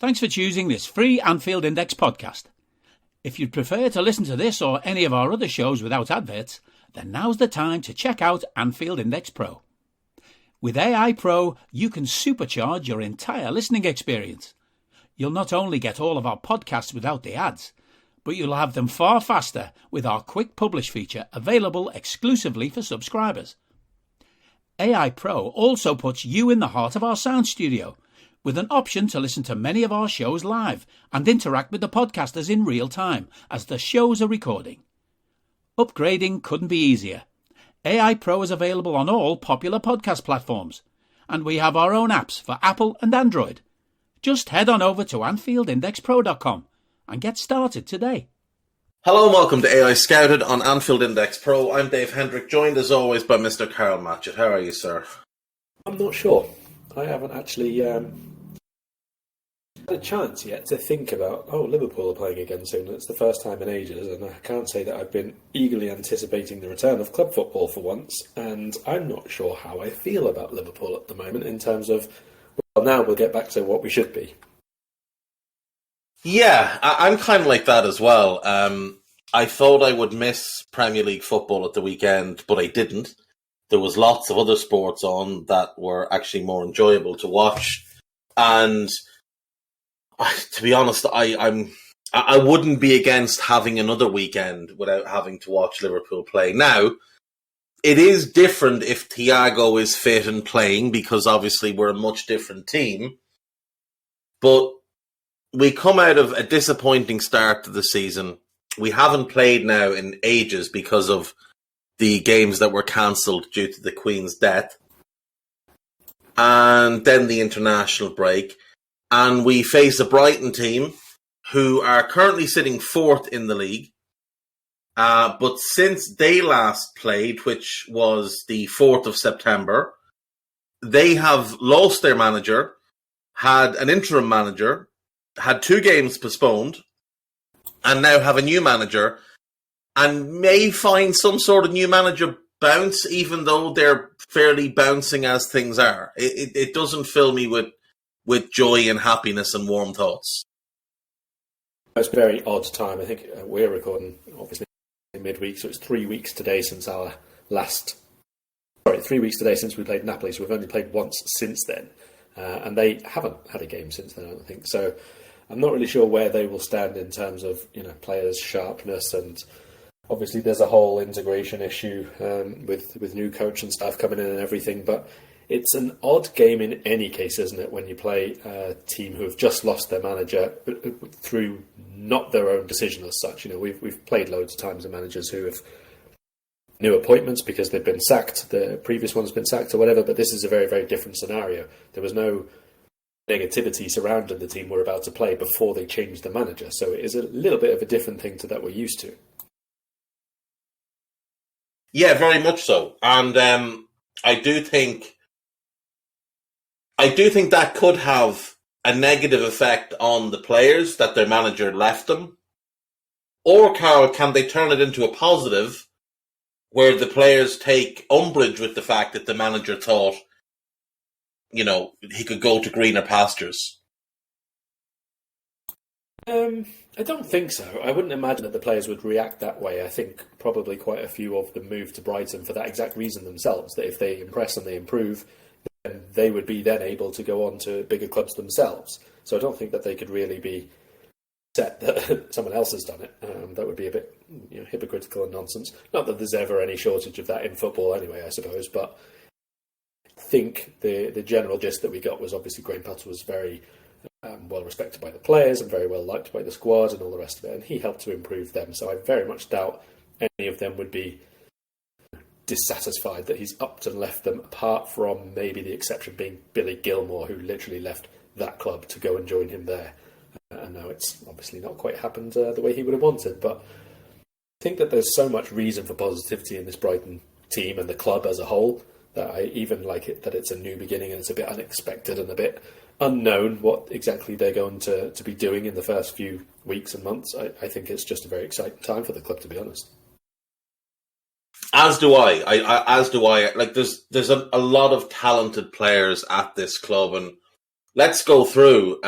Thanks for choosing this free Anfield Index podcast. If you'd prefer to listen to this or any of our other shows without adverts, then now's the time to check out Anfield Index Pro. With AEye Pro, you can supercharge your entire listening experience. You'll not only get all of our podcasts without the ads, but you'll have them far faster with our quick publish feature available exclusively for subscribers. AEye Pro also puts you in the heart of our sound studio, with an option to listen to many of our shows live and interact with the podcasters in real time as the shows are recording. Upgrading couldn't be easier. AEye Pro is available on all popular podcast platforms, and we have our own apps for Apple and Android. Just head on over to AnfieldIndexPro.com and get started today. Hello and welcome to AEye Scouted on Anfield Index Pro. I'm Dave Hendrick, joined as always by Mr. Karl Matchett. How are you, sir? I'm not sure. I haven't actually had a chance yet to think about, Liverpool are playing again soon. It's the first time in ages, and I can't say that I've been eagerly anticipating the return of club football for once, and I'm not sure how I feel about Liverpool at the moment in terms of, well, now we'll get back to what we should be. Yeah, I'm kind of like that as well. I thought I would miss Premier League football at the weekend, but I didn't. There was lots of other sports on that were actually more enjoyable to watch, and to be honest, I wouldn't be against having another weekend without having to watch Liverpool play. Now, it is different if Thiago is fit and playing, because obviously we're a much different team. But we come out of a disappointing start to the season. We haven't played now in ages because of the games that were cancelled due to the Queen's death. And then the international break. And we face a Brighton team who are currently sitting fourth in the league. But since they last played, which was the 4th of September, they have lost their manager, had an interim manager, had 2 games postponed, and now have a new manager, and may find some sort of new manager bounce, even though they're fairly bouncing as things are. It doesn't fill me with joy and happiness and warm thoughts. It's a very odd time. I think we're recording, obviously, midweek, so it's 3 weeks today since our last... 3 weeks today since we played Napoli, so we've only played once since then. And they haven't had a game since then, I don't think. So I'm not really sure where they will stand in terms of, players' sharpness, and obviously there's a whole integration issue with new coach and staff coming in and everything, but it's an odd game in any case, isn't it, when you play a team who have just lost their manager through not their own decision as such. We've played loads of times with managers who have new appointments because they've been sacked, the previous one's been sacked or whatever, but this is a very, very different scenario. There was no negativity surrounding the team we're about to play before they changed the manager, so it is a little bit of a different thing to that we're used to. Yeah, very much so. And I do think that could have a negative effect on the players that their manager left them. Or, Karl, can they turn it into a positive where the players take umbrage with the fact that the manager thought, he could go to greener pastures? I don't think so. I wouldn't imagine that the players would react that way. I think probably quite a few of them moved to Brighton for that exact reason themselves, that if they impress and they improve, then they would be then able to go on to bigger clubs themselves. So I don't think that they could really be upset that someone else has done it. That would be a bit hypocritical and nonsense. Not that there's ever any shortage of that in football anyway, I suppose, but I think the general gist that we got was obviously Graham Potter was very well respected by the players and very well liked by the squad and all the rest of it, and he helped to improve them. So I very much doubt any of them would be dissatisfied that he's upped and left them, apart from maybe the exception being Billy Gilmore, who literally left that club to go and join him there. And now it's obviously not quite happened the way he would have wanted, but I think that there's so much reason for positivity in this Brighton team and the club as a whole that I even like it that it's a new beginning and it's a bit unexpected and a bit unknown what exactly they're going to be doing in the first few weeks and months. I think it's just a very exciting time for the club, to be honest. As do I. As do I. Like, there's a lot of talented players at this club, and let's go through.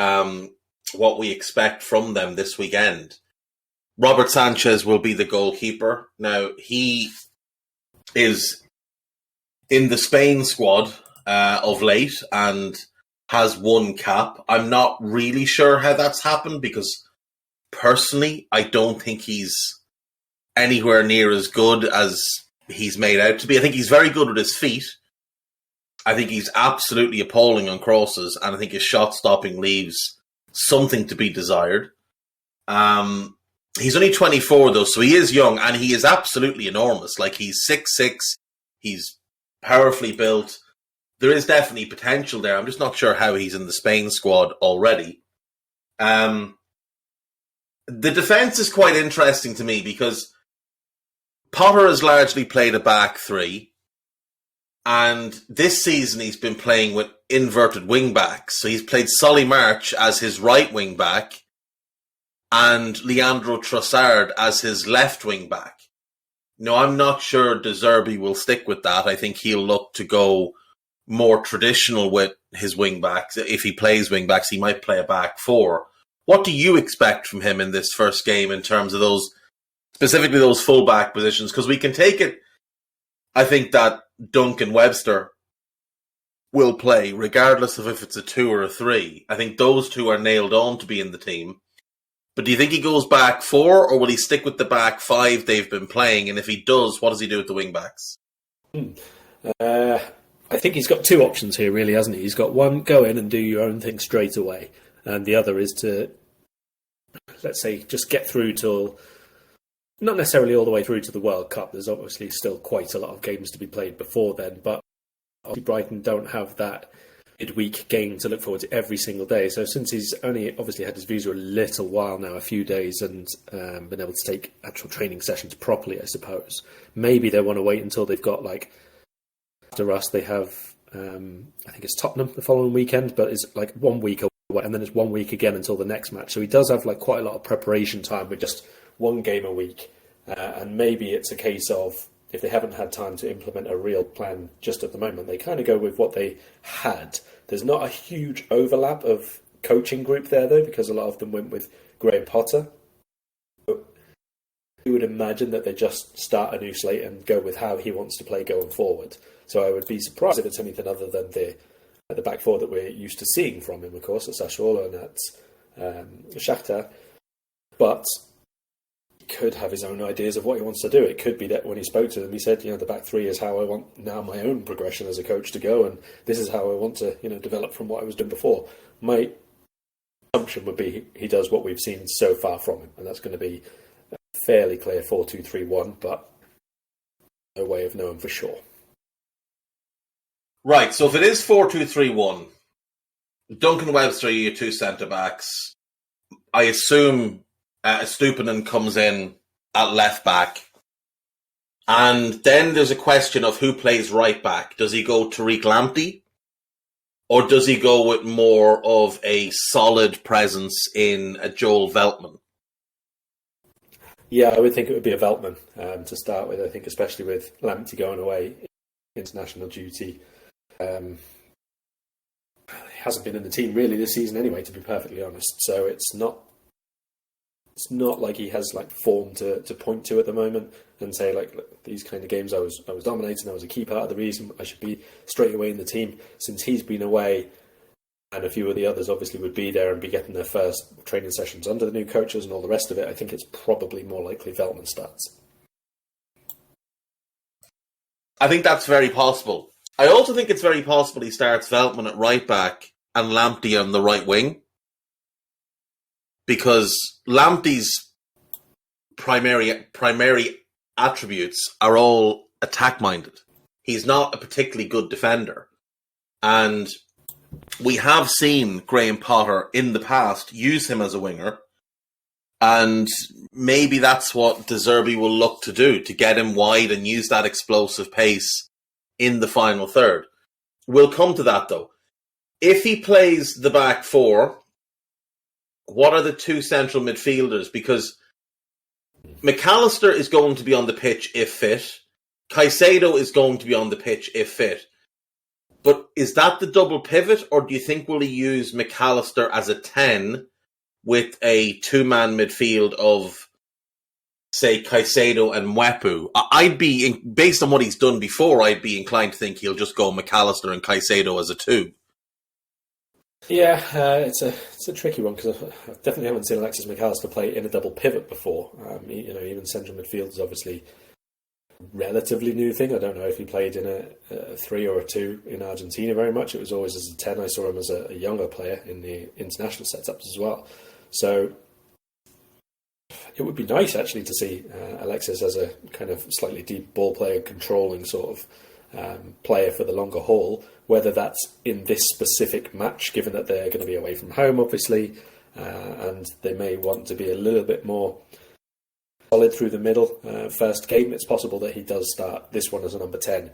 what we expect from them this weekend. Robert Sanchez will be the goalkeeper. Now, he is in the Spain squad of late and has one cap. I'm not really sure how that's happened because personally, I don't think he's anywhere near as good as he's made out to be. I think he's very good with his feet. I think he's absolutely appalling on crosses, and I think his shot stopping leaves something to be desired. He's only 24 though, so he is young, and he is absolutely enormous. Like, he's 6'6", he's powerfully built. There is definitely potential there. I'm just not sure how he's in the Spain squad already. The defence is quite interesting to me because Potter has largely played a back three, and this season he's been playing with inverted wing backs. So he's played Solly March as his right wing back and Leandro Trossard as his left wing back. No, I'm not sure De Zerbi will stick with that. I think he'll look to go more traditional with his wing backs. If he plays wing backs, he might play a back four. What do you expect from him in this first game in terms of those, specifically those full-back positions? Because we can take it, I think, that Duncan Webster will play, regardless of if it's a 2 or a 3. I think those two are nailed on to be in the team. But do you think he goes back 4, or will he stick with the back 5 they've been playing? And if he does, what does he do with the wing-backs? I think he's got two options here, really, hasn't he? He's got one, go in and do your own thing straight away. And the other is to, let's say, just get through till, not necessarily all the way through to the World Cup. There's obviously still quite a lot of games to be played before then, but Brighton don't have that midweek game to look forward to every single day. So since he's only obviously had his visa a little while now, a few days, and been able to take actual training sessions properly, I suppose, maybe they want to wait until they've got, like, after us, they have, I think it's Tottenham the following weekend, but it's like 1 week away, and then it's 1 week again until the next match. So he does have like quite a lot of preparation time with just one game a week. And maybe it's a case of, if they haven't had time to implement a real plan just at the moment, they kind of go with what they had. There's not a huge overlap of coaching group there, though, because a lot of them went with Graham Potter. You would imagine that they just start a new slate and go with how he wants to play going forward. So I would be surprised if it's anything other than the back four that we're used to seeing from him, of course, at Sassuolo and at Shakhtar. But he could have his own ideas of what he wants to do. It could be that when he spoke to them, he said, the back three is how I want now my own progression as a coach to go, and this is how I want to, develop from what I was doing before. My assumption would be he does what we've seen so far from him, and that's going to be a fairly clear 4-2-3-1, but no way of knowing for sure. Right, so if it is 4-2-3-1, Duncan Webster, your two centre-backs, I assume Estupinan comes in at left-back, and then there's a question of who plays right-back. Does he go Tariq Lamptey, or does he go with more of a solid presence in a Joel Veltman? Yeah, I would think it would be a Veltman to start with. I think especially with Lamptey going away, international duty. He hasn't been in the team really this season anyway, to be perfectly honest. So it's not like he has like form to point to at the moment and say, like, look, these kind of games I was dominating. I was a key part of the reason I should be straight away in the team. Since he's been away, and a few of the others obviously would be there and be getting their first training sessions under the new coaches and all the rest of it, I think it's probably more likely Veltman starts. I think that's very possible. I also think it's very possible he starts Veltman at right back and Lamptey on the right wing, because Lamptey's primary attributes are all attack-minded. He's not a particularly good defender. And we have seen Graham Potter in the past use him as a winger, and maybe that's what De Zerbi will look to do, to get him wide and use that explosive pace in the final third. We'll come to that, though. If he plays the back four, what are the two central midfielders? Because McAllister is going to be on the pitch if fit. Caicedo is going to be on the pitch if fit. But is that the double pivot, or do you think will he use McAllister as a 10 with a two-man midfield of, say, Caicedo and Mwepu. I'd be, based on what he's done before, I'd be inclined to think he'll just go McAllister and Caicedo as a two. Yeah, it's a tricky one because I definitely haven't seen Alexis McAllister play in a double pivot before. Even central midfield is obviously a relatively new thing. I don't know if he played in a 3 or a 2 in Argentina very much. It was always as a 10. I saw him as a younger player in the international setups as well. So it would be nice actually to see Alexis as a kind of slightly deep ball player, controlling sort of player for the longer haul. Whether that's in this specific match, given that they're going to be away from home, obviously, and they may want to be a little bit more solid through the middle. First game, it's possible that he does start this one as a number 10.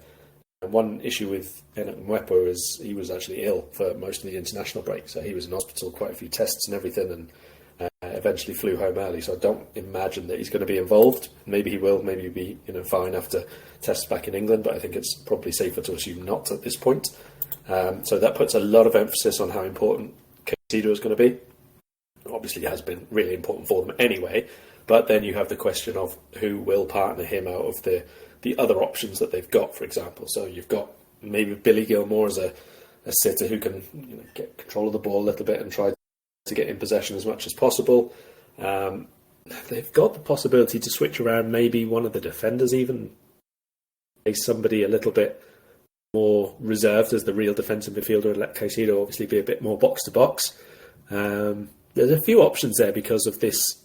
And one issue with Mwepu is he was actually ill for most of the international break, so he was in hospital, quite a few tests and everything, and eventually flew home early. So I don't imagine that he's going to be involved. Maybe he will. Maybe he'll be fine after tests back in England, but I think it's probably safer to assume not at this point. So that puts a lot of emphasis on how important Caicedo is going to be. Obviously, it has been really important for them anyway. But then you have the question of who will partner him out of the other options that they've got, for example. So you've got maybe Billy Gilmour as a sitter who can get control of the ball a little bit and try to get in possession as much as possible. They've got the possibility to switch around maybe one of the defenders even. Somebody a little bit more reserved as the real defensive midfielder and let Caicedo obviously be a bit more box-to-box. There's a few options there because of this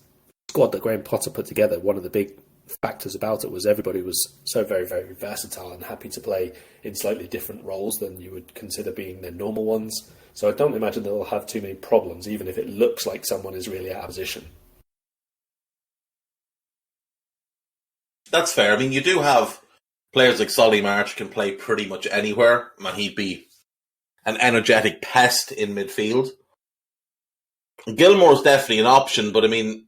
squad that Graham Potter put together. One of the big factors about it was everybody was so very, very versatile and happy to play in slightly different roles than you would consider being their normal ones. So I don't imagine they'll have too many problems, even if it looks like someone is really out of position. That's fair. I mean, you do have players like Solly March can play pretty much anywhere, and he'd be an energetic pest in midfield. Gilmour's definitely an option, but I mean,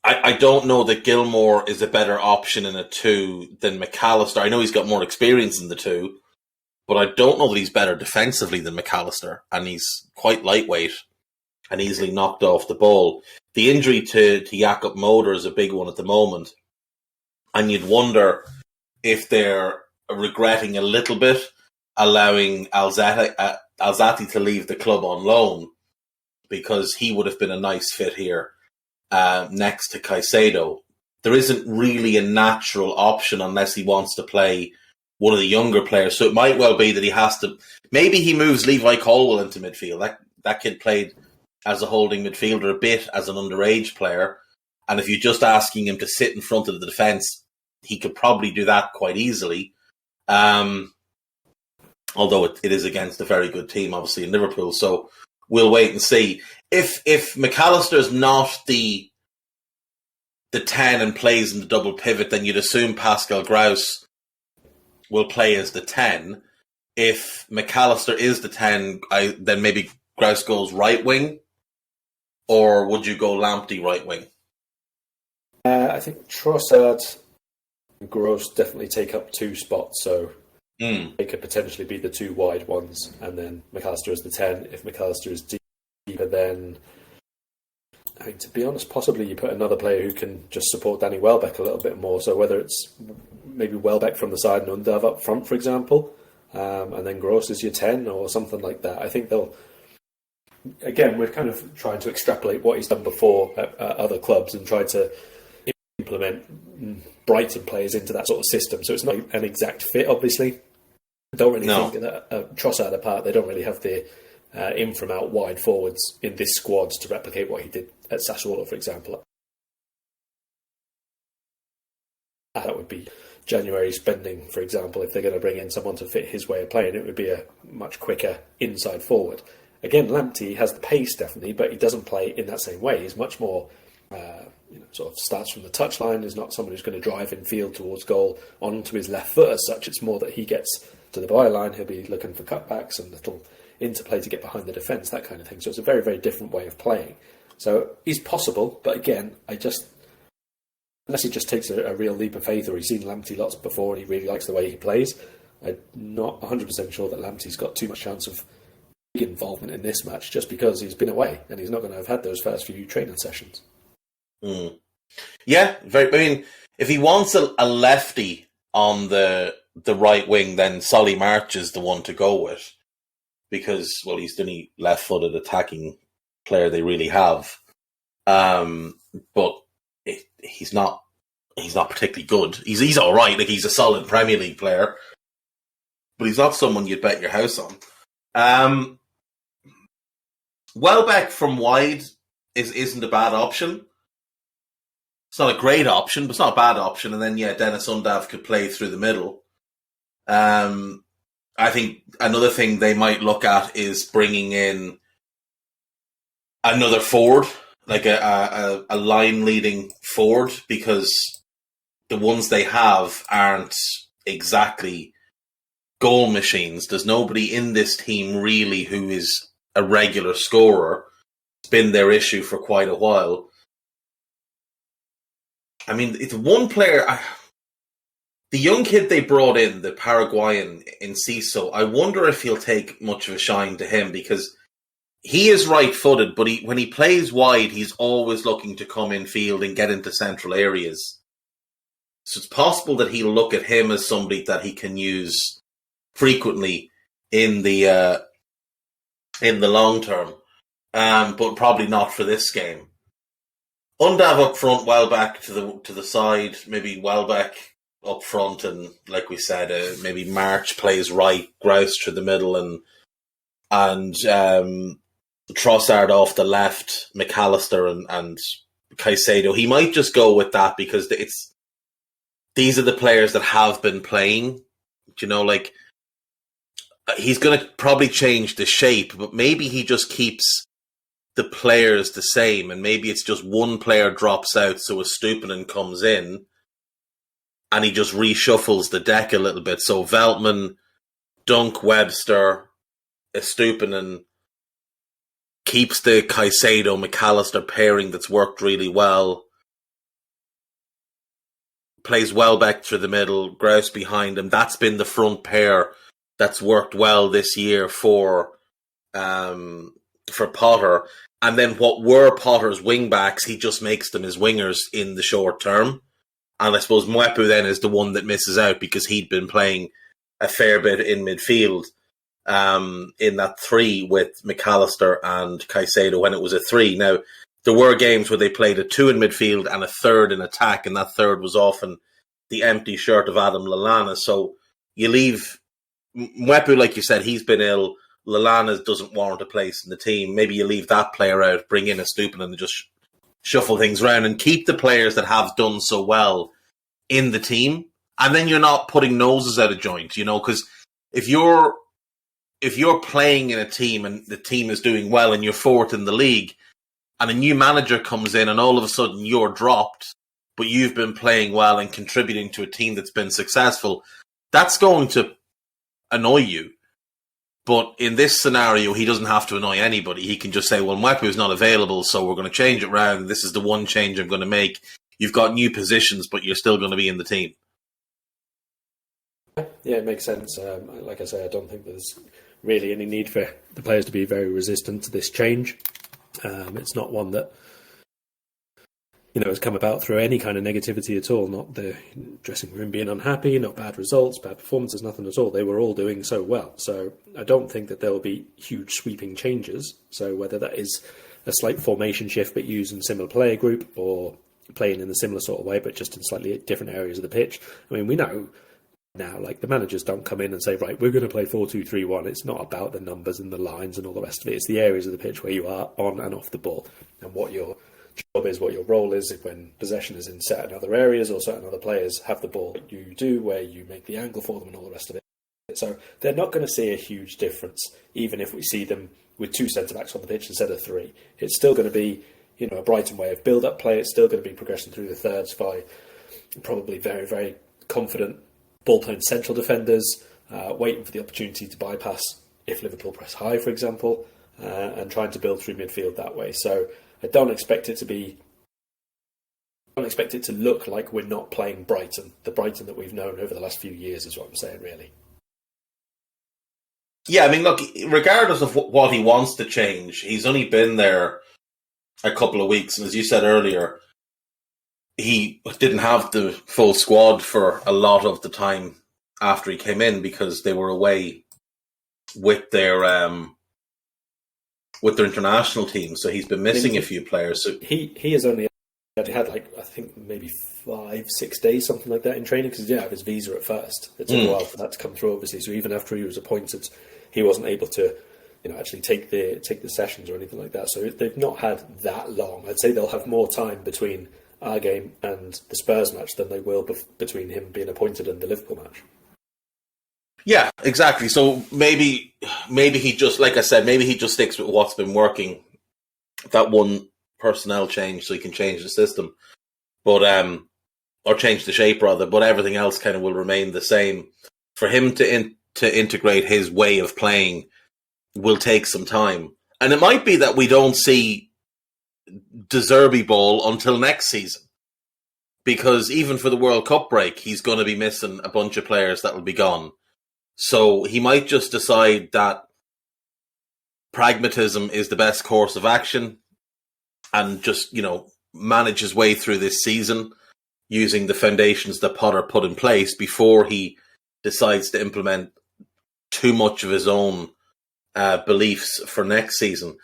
I don't know that Gilmour is a better option in a 2 than McAllister. I know he's got more experience in the 2, but I don't know that he's better defensively than McAllister, and he's quite lightweight and easily knocked off the ball. The injury to Jakob Moder is a big one at the moment, and you'd wonder if they're regretting a little bit allowing Alzati to leave the club on loan, because he would have been a nice fit here next to Caicedo. There isn't really a natural option unless he wants to play one of the younger players. So it might well be that he has to... Maybe he moves Levi Colwill into midfield. That kid played as a holding midfielder a bit as an underage player. And if you're just asking him to sit in front of the defence, he could probably do that quite easily. Although it is against a very good team, obviously, in Liverpool. So we'll wait and see. If McAllister's not the 10 and plays in the double pivot, then you'd assume Pascal Gross will play as the 10. If McAllister is the 10, then maybe Gross goes right wing, or would you go Lamptey right wing? I think Trossard and Gross definitely take up 2 spots, so they could potentially be the 2 wide ones, and then McAllister is the 10. If McAllister is deeper, then I mean, to be honest, possibly you put another player who can just support Danny Welbeck a little bit more. So whether it's maybe Welbeck from the side and Undav up front, for example, and then Gross is your 10 or something like that. I think they'll... Again, we're kind of trying to extrapolate what he's done before at other clubs and try to implement Brighton players into that sort of system. So it's not an exact fit, obviously. I don't really think that Trossard apart, they don't really have the in from out wide forwards in this squad to replicate what he did at Sassuolo, for example. That would be January spending, for example, if they're going to bring in someone to fit his way of playing. It would be a much quicker inside forward. Again, Lamptey has the pace, definitely, but he doesn't play in that same way. He's much more, sort of starts from the touchline. He's not someone who's going to drive in field towards goal onto his left foot as such. It's more that he gets to the byline. He'll be looking for cutbacks and little interplay to get behind the defence, that kind of thing. So it's a very, very different way of playing. So he's possible, but again, unless he just takes a real leap of faith, or he's seen Lamptey lots before and he really likes the way he plays, I'm not 100% sure that Lamptey's got too much chance of involvement in this match just because he's been away and he's not going to have had those first few training sessions. Yeah, I mean, if he wants a lefty on the right wing, then Solly March is the one to go with because, well, he's the only left-footed attacking player they really have. But he's not particularly good. He's all right. Like, he's a solid Premier League player, but he's not someone you'd bet your house on. Welbeck from wide isn't a bad option. It's not a great option, but it's not a bad option. And then, Dennis Undav could play through the middle. I think another thing they might look at is bringing in another forward, like a line-leading forward, because the ones they have aren't exactly goal machines. There's nobody in this team really who is a regular scorer. It's been their issue for quite a while. I mean, it's one player. The young kid they brought in, the Paraguayan Enciso, I wonder if he'll take much of a shine to him, because he is right-footed, but when he plays wide, he's always looking to come in field and get into central areas. So it's possible that he'll look at him as somebody that he can use frequently in the long term, but probably not for this game. Undav up front, Welbeck to the side, maybe Welbeck up front, and like we said, maybe March plays right, Grouse through the middle, and Trossard off the left, McAllister and Caicedo. He might just go with that because these are the players that have been playing. Like, he's going to probably change the shape, but maybe he just keeps the players the same, and maybe it's just one player drops out, so a Stupinan comes in, and he just reshuffles the deck a little bit. So Veltman, Dunk, Webster, Stupinan, keeps the Caicedo McAllister pairing that's worked really well. Plays Welbeck through the middle, Grouse behind him. That's been the front pair that's worked well this year for Potter. And then what were Potter's wing backs, he just makes them his wingers in the short term. And I suppose Mwepu then is the one that misses out because he'd been playing a fair bit in midfield in that three with McAllister and Caicedo when it was a three. Now, there were games where they played a two in midfield and a third in attack, and that third was often the empty shirt of Adam Lallana. So you leave Mwepu, like you said, he's been ill. Lallana doesn't warrant a place in the team. Maybe you leave that player out, bring in a Stupinan and just shuffle things around and keep the players that have done so well in the team. And then you're not putting noses out of joint, because if you're playing in a team and the team is doing well and you're fourth in the league and a new manager comes in and all of a sudden you're dropped, but you've been playing well and contributing to a team that's been successful, that's going to annoy you. But in this scenario, he doesn't have to annoy anybody. He can just say, well, Mwepu is not available, so we're going to change it around. This is the one change I'm going to make. You've got new positions, but you're still going to be in the team. Yeah, it makes sense. Like I say, I don't think there's really any need for the players to be very resistant to this change. It's not one that has come about through any kind of negativity at all. Not the dressing room being unhappy, not bad results, bad performances, nothing at all. They were all doing so well. So I don't think that there will be huge sweeping changes. So whether that is a slight formation shift but using similar player group or playing in a similar sort of way but just in slightly different areas of the pitch. I mean, we know now, like, the managers don't come in and say, right, we're going to play 4-2-3-1. It's not about the numbers and the lines and all the rest of it. It's the areas of the pitch where you are on and off the ball and what your job is, what your role is when possession is in certain other areas or certain other players have the ball. You do where you make the angle for them and all the rest of it. So they're not going to see a huge difference, even if we see them with two centre-backs on the pitch instead of three. It's still going to be, a Brighton way of build-up play. It's still going to be progression through the thirds by probably very, very confident ball-playing central defenders, waiting for the opportunity to bypass if Liverpool press high, for example, and trying to build through midfield that way. So I don't expect it to look like we're not playing Brighton, the Brighton that we've known over the last few years is what I'm saying, really. Yeah, I mean, look, regardless of what he wants to change, he's only been there a couple of weeks. And as you said earlier, he didn't have the full squad for a lot of the time after he came in because they were away with their international team. So he's been missing a few players. So he has only had I think maybe 5-6 days, something like that, in training because he didn't have his visa at first. It took a while for that to come through, obviously. So even after he was appointed, he wasn't able to, actually take the sessions or anything like that. So they've not had that long. I'd say they'll have more time between our game and the Spurs match than they will between him being appointed and the Liverpool match. Yeah, exactly. So maybe he just, like I said, maybe he just sticks with what's been working. That one personnel change, so he can change the system, but or change the shape rather. But everything else kind of will remain the same. For him to integrate his way of playing will take some time, and it might be that we don't see De Zerbi ball until next season, because even for the World Cup break, he's going to be missing a bunch of players that will be gone. So he might just decide that pragmatism is the best course of action and just, manage his way through this season using the foundations that Potter put in place before he decides to implement too much of his own beliefs for next season.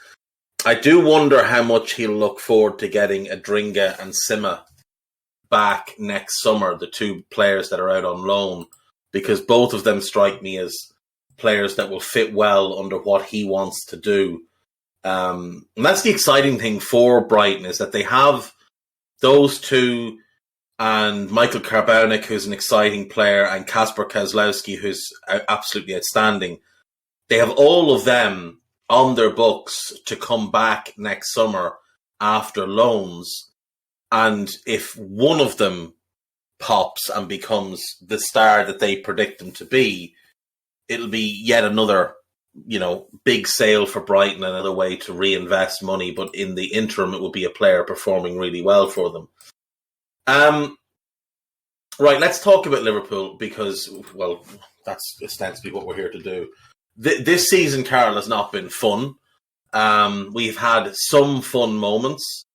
I do wonder how much he'll look forward to getting Adringa and Sima back next summer, the two players that are out on loan, because both of them strike me as players that will fit well under what he wants to do. And that's the exciting thing for Brighton, is that they have those two and Michael Karbownik, who's an exciting player, and Kasper Kozlowski, who's absolutely outstanding. They have all of them on their books to come back next summer after loans. And if one of them pops and becomes the star that they predict them to be, it'll be yet another, big sale for Brighton, another way to reinvest money. But in the interim, it will be a player performing really well for them. Right, let's talk about Liverpool because, well, that's ostensibly what we're here to do. This season, Karl, has not been fun. We've had some fun moments.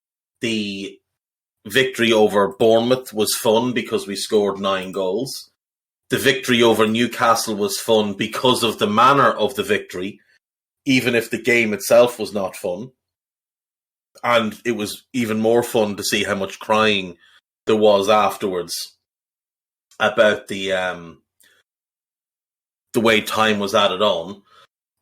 The victory over Bournemouth was fun because we scored 9 goals. The victory over Newcastle was fun because of the manner of the victory, even if the game itself was not fun. And it was even more fun to see how much crying there was afterwards about the way time was added on.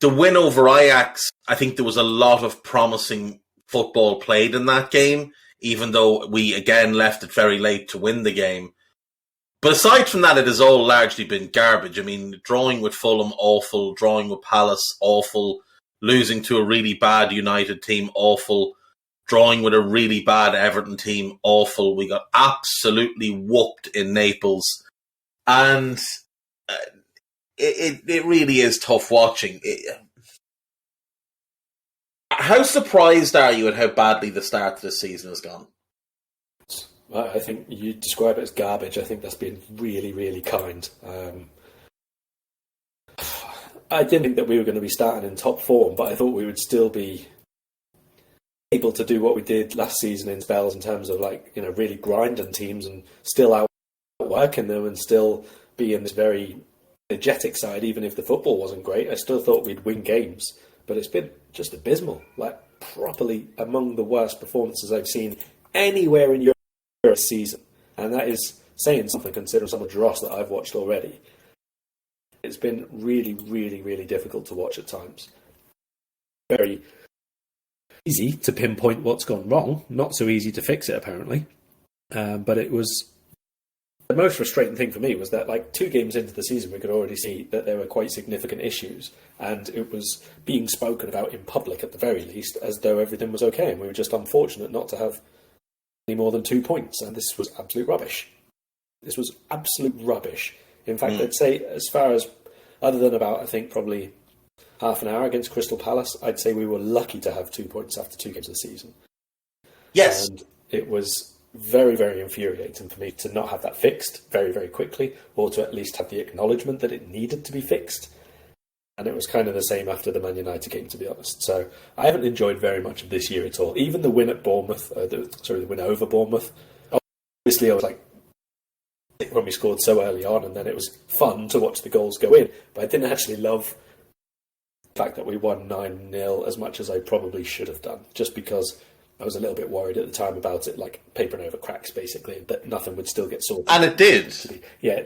The win over Ajax, I think there was a lot of promising football played in that game, even though we again left it very late to win the game. But aside from that, it has all largely been garbage. I mean, drawing with Fulham, awful. Drawing with Palace, awful. Losing to a really bad United team, awful. Drawing with a really bad Everton team, awful. We got absolutely whooped in Naples. And it really is tough watching. How surprised are you at how badly the start of the season has gone? I think you describe it as garbage. I think that's been really, really kind. I didn't think that we were going to be starting in top form, but I thought we would still be able to do what we did last season in spells in terms of really grinding teams and still outworking them and still be in this very energetic side, even if the football wasn't great. I still thought we'd win games, but it's been just abysmal, properly among the worst performances I've seen anywhere in Europe this season. And that is saying something considering some of the dross that I've watched already. It's been really, really, really difficult to watch at times. Very easy to pinpoint what's gone wrong, not so easy to fix it apparently. But it was the most frustrating thing for me was that 2 games into the season we could already see that there were quite significant issues, and it was being spoken about in public at the very least as though everything was okay, and we were just unfortunate not to have any more than 2 points, and this was absolute rubbish. This was absolute rubbish. In fact, I'd say as far as, other than about, I think, probably half an hour against Crystal Palace, I'd say we were lucky to have 2 points after 2 games of the season. Yes. And it was very, very infuriating for me to not have that fixed very, very quickly, or to at least have the acknowledgement that it needed to be fixed. And it was kind of the same after the Man United game, to be honest. So I haven't enjoyed very much of this year at all. Even the win at Bournemouth, the win over Bournemouth. Obviously, I was like, when we scored so early on, and then it was fun to watch the goals go in. But I didn't actually love the fact that we won 9-0 as much as I probably should have done, just because I was a little bit worried at the time about it, like papering over cracks, basically, that nothing would still get sorted. And it did. Yeah,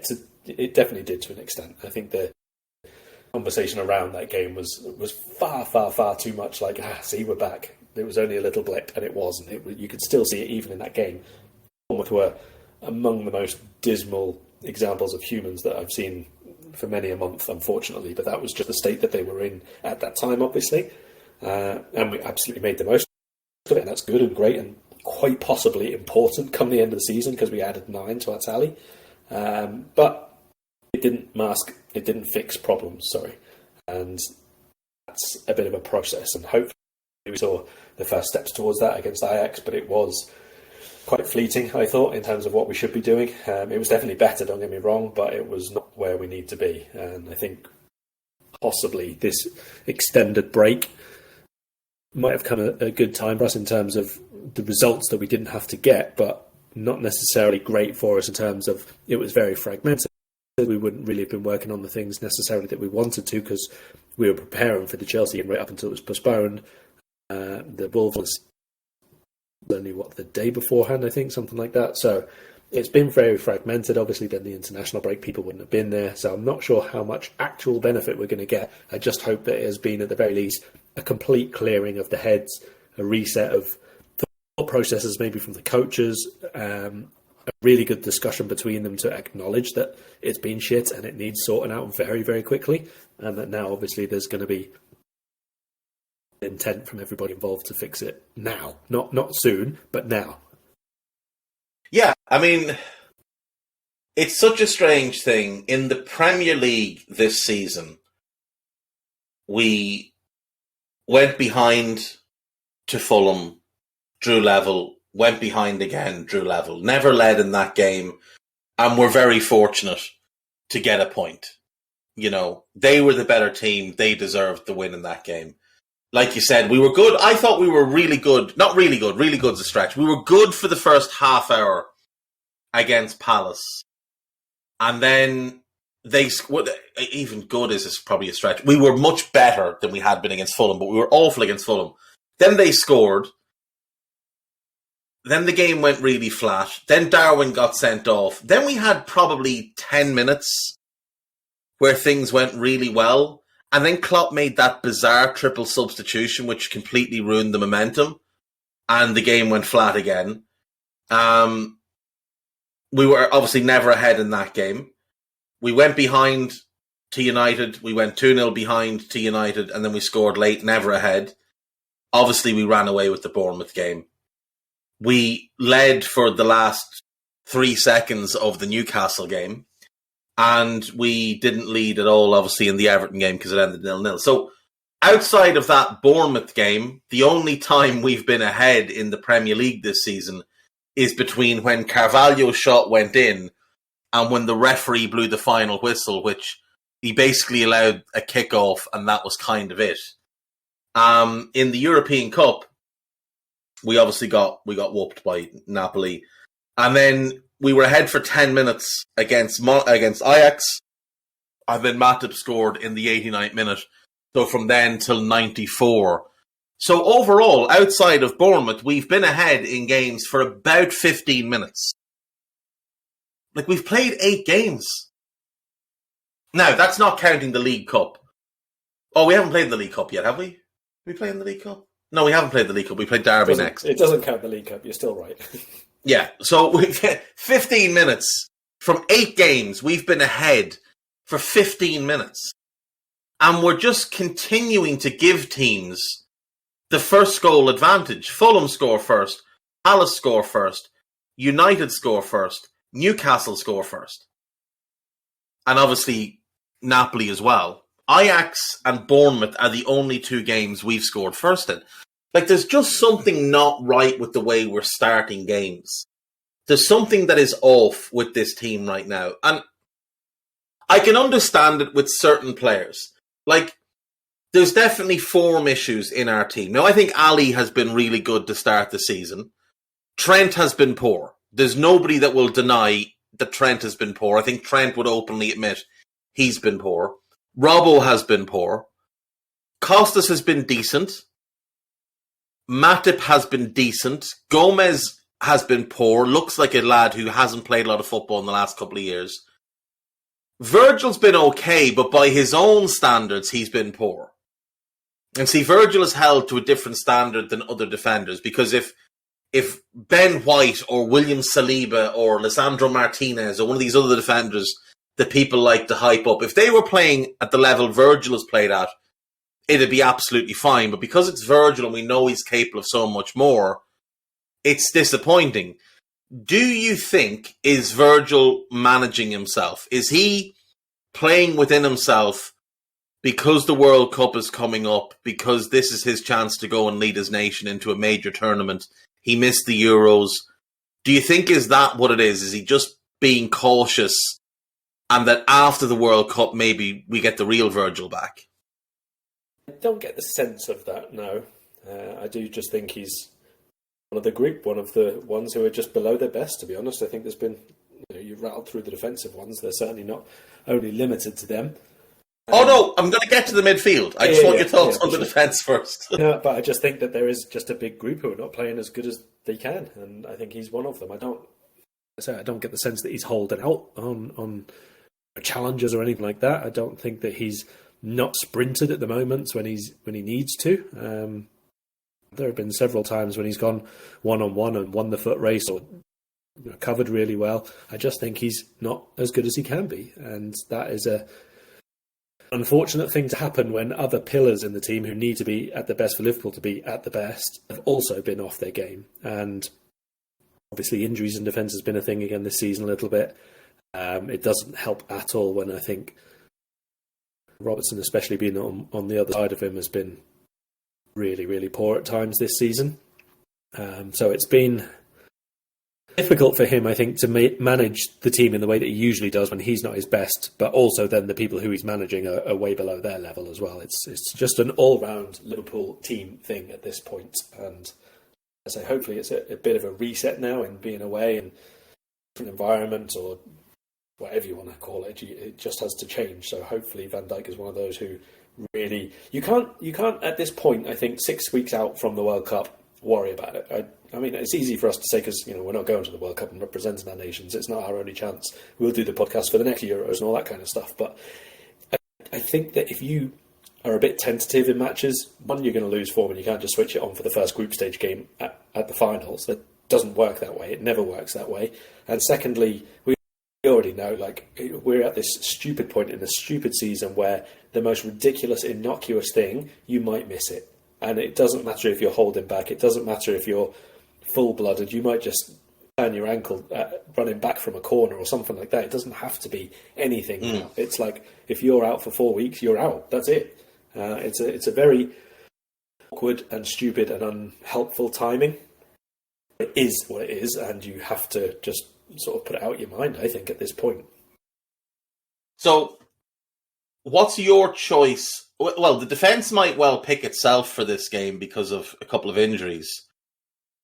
it definitely did to an extent. I think the conversation around that game was far, far, far too much like, see, we're back. It was only a little blip, and it wasn't. You could still see it even in that game. Bournemouth were among the most dismal examples of humans that I've seen for many a month, unfortunately, but that was just the state that they were in at that time, obviously. And we absolutely made the most of it, and that's good and great and quite possibly important come the end of the season because we added 9 to our tally. But it didn't fix problems, and that's a bit of a process, and hopefully we saw the first steps towards that against Ajax, but it was quite fleeting, I thought, in terms of what we should be doing. It was definitely better, don't get me wrong, but it was not where we need to be, and I think possibly this extended break might have come at a good time for us in terms of the results that we didn't have to get, but not necessarily great for us in terms of it was very fragmented. We wouldn't really have been working on the things necessarily that we wanted to because we were preparing for the Chelsea game right up until it was postponed. The Wolves was only, the day beforehand, I think, something like that. So it's been very fragmented. Obviously, then the international break, people wouldn't have been there. So I'm not sure how much actual benefit we're going to get. I just hope that it has been, at the very least, a complete clearing of the heads, a reset of thought processes, maybe from the coaches, a really good discussion between them to acknowledge that it's been shit and it needs sorting out very, very quickly. And that now, obviously, there's going to be intent from everybody involved to fix it now. Not soon, but now. Yeah, I mean, it's such a strange thing. In the Premier League this season, we went behind to Fulham, drew level, went behind again, drew level, never led in that game, and were very fortunate to get a point. You know, they were the better team. They deserved the win in that game. Like you said, we were good. I thought we were really good. Not really good. Really good's a stretch. We were good for the first half hour against Palace. And then even good is probably a stretch. We were much better than we had been against Fulham, but we were awful against Fulham. Then they scored. Then the game went really flat. Then Darwin got sent off. Then we had probably 10 minutes where things went really well. And then Klopp made that bizarre triple substitution, which completely ruined the momentum. And the game went flat again. We were obviously never ahead in that game. We went behind to United. We went 2-0 behind to United. And then we scored late, never ahead. Obviously, we ran away with the Bournemouth game. We led for the last 3 seconds of the Newcastle game. And we didn't lead at all, obviously, in the Everton game because it ended 0-0. So outside of that Bournemouth game, the only time we've been ahead in the Premier League this season is between when Carvalho's shot went in and when the referee blew the final whistle, which he basically allowed a kick-off, and that was kind of it. In the European Cup, we obviously got whooped by Napoli. And then we were ahead for 10 minutes against Ajax, and then Matip scored in the 89th minute. So from then till 94. So overall, outside of Bournemouth, we've been ahead in games for about 15 minutes. Like, we've played 8 games. Now, that's not counting the League Cup. Oh, we haven't played in the League Cup yet, have we? We played in the League Cup? No, we haven't played the League Cup. We played Derby next. It doesn't count the League Cup. You're still right. Yeah, so we've 15 minutes. From 8 games, we've been ahead for 15 minutes. And we're just continuing to give teams the first goal advantage. Fulham score first, Palace score first, United score first, Newcastle score first. And obviously Napoli as well. Ajax and Bournemouth are the only 2 games we've scored first in. Like, there's just something not right with the way we're starting games. There's something that is off with this team right now. And I can understand it with certain players. Like, there's definitely form issues in our team. Now, I think Ali has been really good to start the season. Trent has been poor. There's nobody that will deny that Trent has been poor. I think Trent would openly admit he's been poor. Robbo has been poor. Costas has been decent. Matip has been decent. Gomez has been poor. Looks like a lad who hasn't played a lot of football in the last couple of years. Virgil's been okay, but by his own standards, he's been poor. And see, Virgil is held to a different standard than other defenders, because if Ben White or William Saliba or Lisandro Martinez or one of these other defenders that people like to hype up, if they were playing at the level Virgil has played at, it'd be absolutely fine. But because it's Virgil and we know he's capable of so much more, it's disappointing. Do you think, is Virgil managing himself? Is he playing within himself because the World Cup is coming up, because this is his chance to go and lead his nation into a major tournament? He missed the Euros. Do you think, is that what it is? Is he just being cautious, and that after the World Cup maybe we get the real Virgil back? I don't get the sense of that, no. I do just think he's one of the group, one of the ones who are just below their best, to be honest. I think there's been, you rattled through the defensive ones, they're certainly not only limited to them. Oh no, I'm going to get to the midfield. I just want your thoughts on the defence first. Yeah, but I just think that there is just a big group who are not playing as good as they can, and I think he's one of them. I don't get the sense that he's holding out on challenges or anything like that. I don't think that he's not sprinted at the moments when he needs to. There have been several times when he's gone one-on-one and won the foot race or covered really well. I just think he's not as good as he can be, and that is a unfortunate thing to happen when other pillars in the team who need to be at the best for Liverpool to be at the best have also been off their game. And obviously injuries in defence has been a thing again this season a little bit. It doesn't help at all when I think Robertson, especially being on the other side of him, has been really, really poor at times this season. So it's been difficult for him, I think, to manage the team in the way that he usually does when he's not his best, but also then the people who he's managing are way below their level as well. It's just an all-round Liverpool team thing at this point. And I say, hopefully it's a bit of a reset now in being away and different environment, or whatever you want to call it. It just has to change. So hopefully Van Dijk is one of those who really... You can't at this point, I think, 6 weeks out from the World Cup, worry about it. I mean, it's easy for us to say because we're not going to the World Cup and representing our nations. It's not our only chance. We'll do the podcast for the next Euros and all that kind of stuff. But I think that if you are a bit tentative in matches, one, you're going to lose form and you can't just switch it on for the first group stage game at the finals. That doesn't work that way. It never works that way. And secondly, we already know, we're at this stupid point in the stupid season where the most ridiculous, innocuous thing, you might miss it. And it doesn't matter if you're holding back. It doesn't matter if you're full-blooded. You might just turn your ankle running back from a corner or something like that. It doesn't have to be anything. It's like, if you're out for 4 weeks, you're out. That's it. It's a very awkward and stupid and unhelpful timing. It is what it is, and you have to just sort of put it out of your mind, I think, at this point. So, what's your choice? Well, the defence might well pick itself for this game because of a couple of injuries.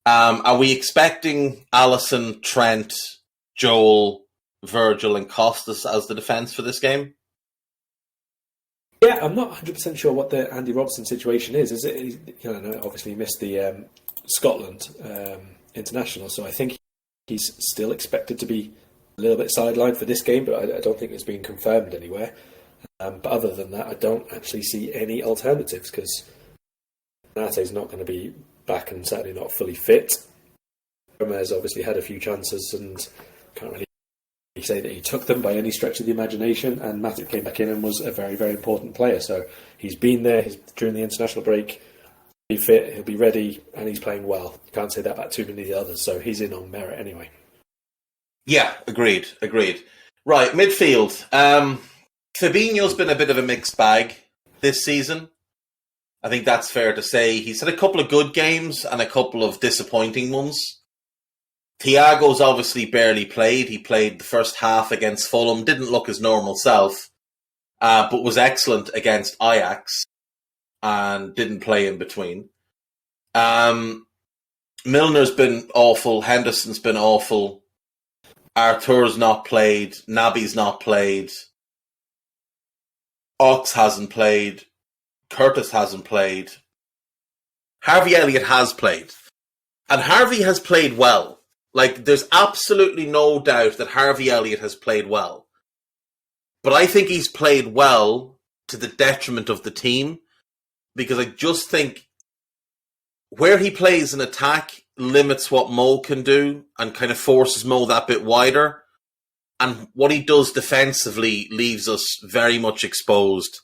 Are we expecting Alisson, Trent, Joel, Virgil and Costas as the defence for this game? Yeah, I'm not 100% sure what the Andy Robertson situation is. Is it, obviously he missed the Scotland international, so I think he's still expected to be a little bit sidelined for this game, but I don't think it's been confirmed anywhere. But other than that, I don't actually see any alternatives because Nate's not going to be back and certainly not fully fit. Gomez obviously had a few chances and can't really say that he took them by any stretch of the imagination, and Matip came back in and was a very, very important player. So he's been there during the international break. He'll be fit, he'll be ready, and he's playing well. You can't say that about too many of the others, so he's in on merit anyway. Yeah, agreed. Right, midfield. Fabinho's been a bit of a mixed bag this season. I think that's fair to say. He's had a couple of good games and a couple of disappointing ones. Thiago's obviously barely played. He played the first half against Fulham, didn't look his normal self, but was excellent against Ajax. and didn't play in between. Milner's been awful. Henderson's been awful. Arthur's not played. Naby's not played. Ox hasn't played. Curtis hasn't played. Harvey Elliott has played. And Harvey has played well. Like, there's absolutely no doubt that Harvey Elliott has played well. But I think he's played well to the detriment of the team, because I just think where he plays an attack limits what Mo can do and kind of forces Mo that bit wider. And what he does defensively leaves us very much exposed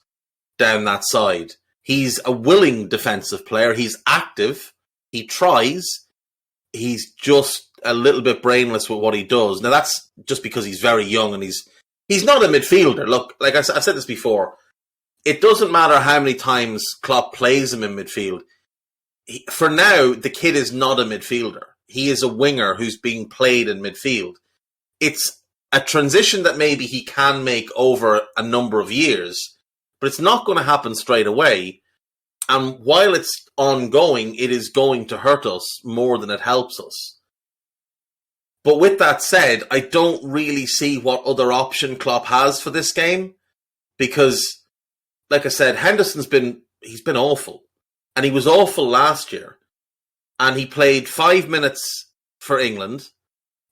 down that side. He's a willing defensive player. He's active. He tries. He's just a little bit brainless with what he does. Now, that's just because he's very young and he's not a midfielder. Look, like I've said this before, it doesn't matter how many times Klopp plays him in midfield. For now, the kid is not a midfielder. He is a winger who's being played in midfield. It's a transition that maybe he can make over a number of years, but it's not going to happen straight away. And while it's ongoing, it is going to hurt us more than it helps us. But with that said, I don't really see what other option Klopp has for this game, because, like I said, Henderson's been awful. And he was awful last year. And he played 5 minutes for England.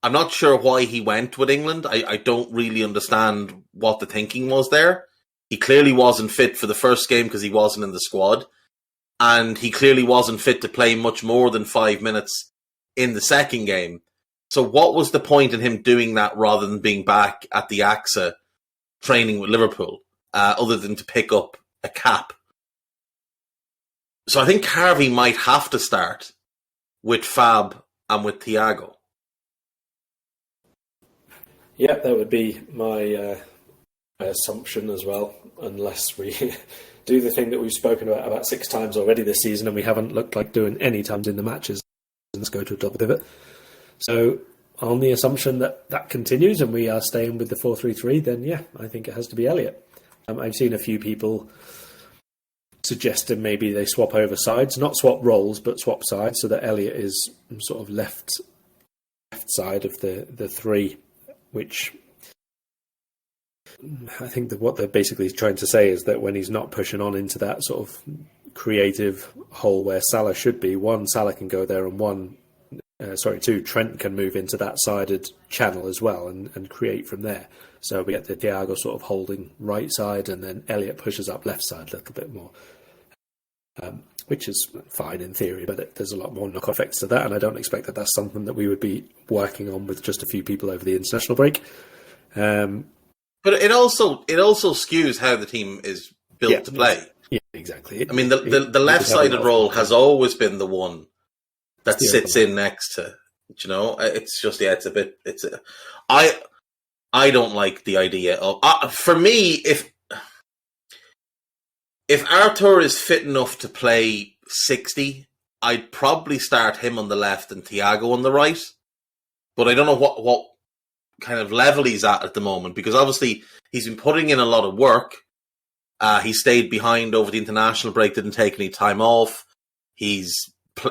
I'm not sure why he went with England. I don't really understand what the thinking was there. He clearly wasn't fit for the first game because he wasn't in the squad. And he clearly wasn't fit to play much more than 5 minutes in the second game. So what was the point in him doing that rather than being back at the AXA training with Liverpool, other than to pick up a cap? So I think Harvey might have to start with Fab and with Thiago. Yeah, that would be my assumption as well, unless we do the thing that we've spoken about 6 times already this season and we haven't looked like doing any times in the matches. Let's go to a double pivot. So on the assumption that that continues and we are staying with the 4-3-3, then yeah, I think it has to be Elliott. I've seen a few people suggesting maybe they swap over sides, not swap roles, but swap sides, so that Elliott is sort of left side of the three, which I think that what they're basically trying to say is that when he's not pushing on into that sort of creative hole where Salah should be, Salah can go there, and Trent can move into that sided channel as well and create from there. So we get the Thiago sort of holding right side, and then Elliott pushes up left side a little bit more, which is fine in theory, but there's a lot more knock effects to that, and I don't expect that that's something that we would be working on with just a few people over the international break. But it also skews how the team is built to play. Yeah, exactly. I mean, the left-sided role has always been the one that sits in next to, it's just, I don't like the idea of, for me, if Arthur is fit enough to play 60, I'd probably start him on the left and Thiago on the right. But I don't know what kind of level he's at the moment, because obviously he's been putting in a lot of work. He stayed behind over the international break, didn't take any time off. He's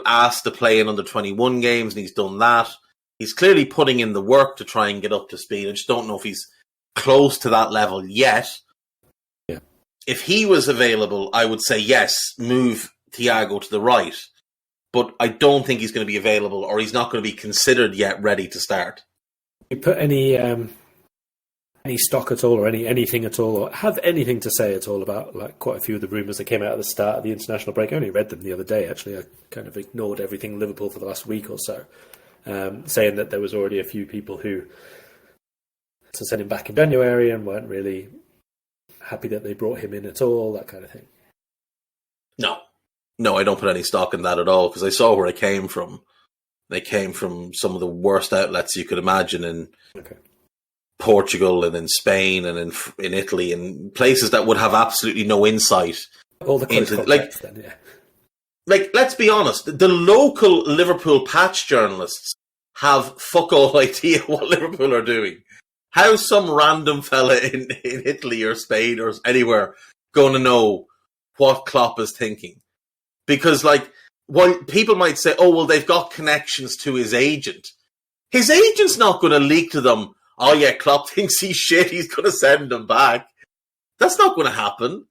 asked to play in under 21 games, and he's done that. He's clearly putting in the work to try and get up to speed. I just don't know if he's close to that level yet. Yeah. If he was available, I would say yes, move Thiago to the right. But I don't think he's going to be available, or he's not going to be considered yet ready to start. You put any stock at all, or anything at all, or have anything to say at all about like quite a few of the rumours that came out at the start of the international break? I only read them the other day, actually. I kind of ignored everything Liverpool for the last week or so, saying that there was already a few people who to send him back in January and weren't really happy that they brought him in at all, that kind of thing. No, I don't put any stock in that at all, because I saw where it came from. They came from some of the worst outlets you could imagine in Portugal and in Spain and in Italy, and places that would have absolutely no insight all the into then, yeah. Like, let's be honest, the local Liverpool patch journalists have fuck all idea what Liverpool are doing. How's some random fella in Italy or Spain or anywhere going to know what Klopp is thinking. Because, like, while people might say, oh, well, they've got connections to his agent. His agent's not going to leak to them, oh, yeah, Klopp thinks he's shit, he's going to send him back. That's not going to happen.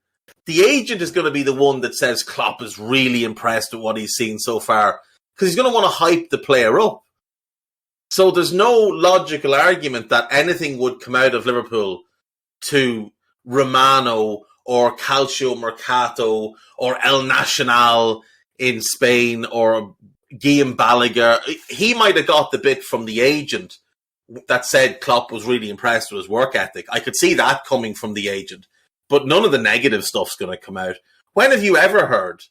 The agent is going to be the one that says Klopp is really impressed with what he's seen so far, because he's going to want to hype the player up. So there's no logical argument that anything would come out of Liverpool to Romano or Calcio Mercato or El Nacional in Spain or Guillaume Balaguer. He might have got the bit from the agent that said Klopp was really impressed with his work ethic. I could see that coming from the agent. But none of the negative stuff's going to come out. When have you ever heard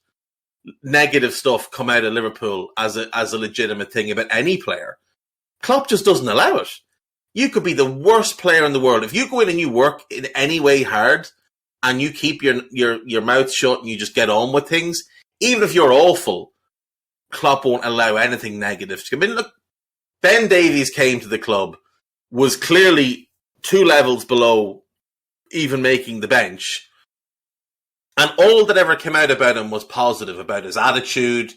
negative stuff come out of Liverpool as a legitimate thing about any player? Klopp just doesn't allow it. You could be the worst player in the world. If you go in and you work in any way hard and you keep your mouth shut and you just get on with things, even if you're awful, Klopp won't allow anything negative to come in. Look, Ben Davies came to the club, was clearly 2 levels below even making the bench. And all that ever came out about him was positive, about his attitude,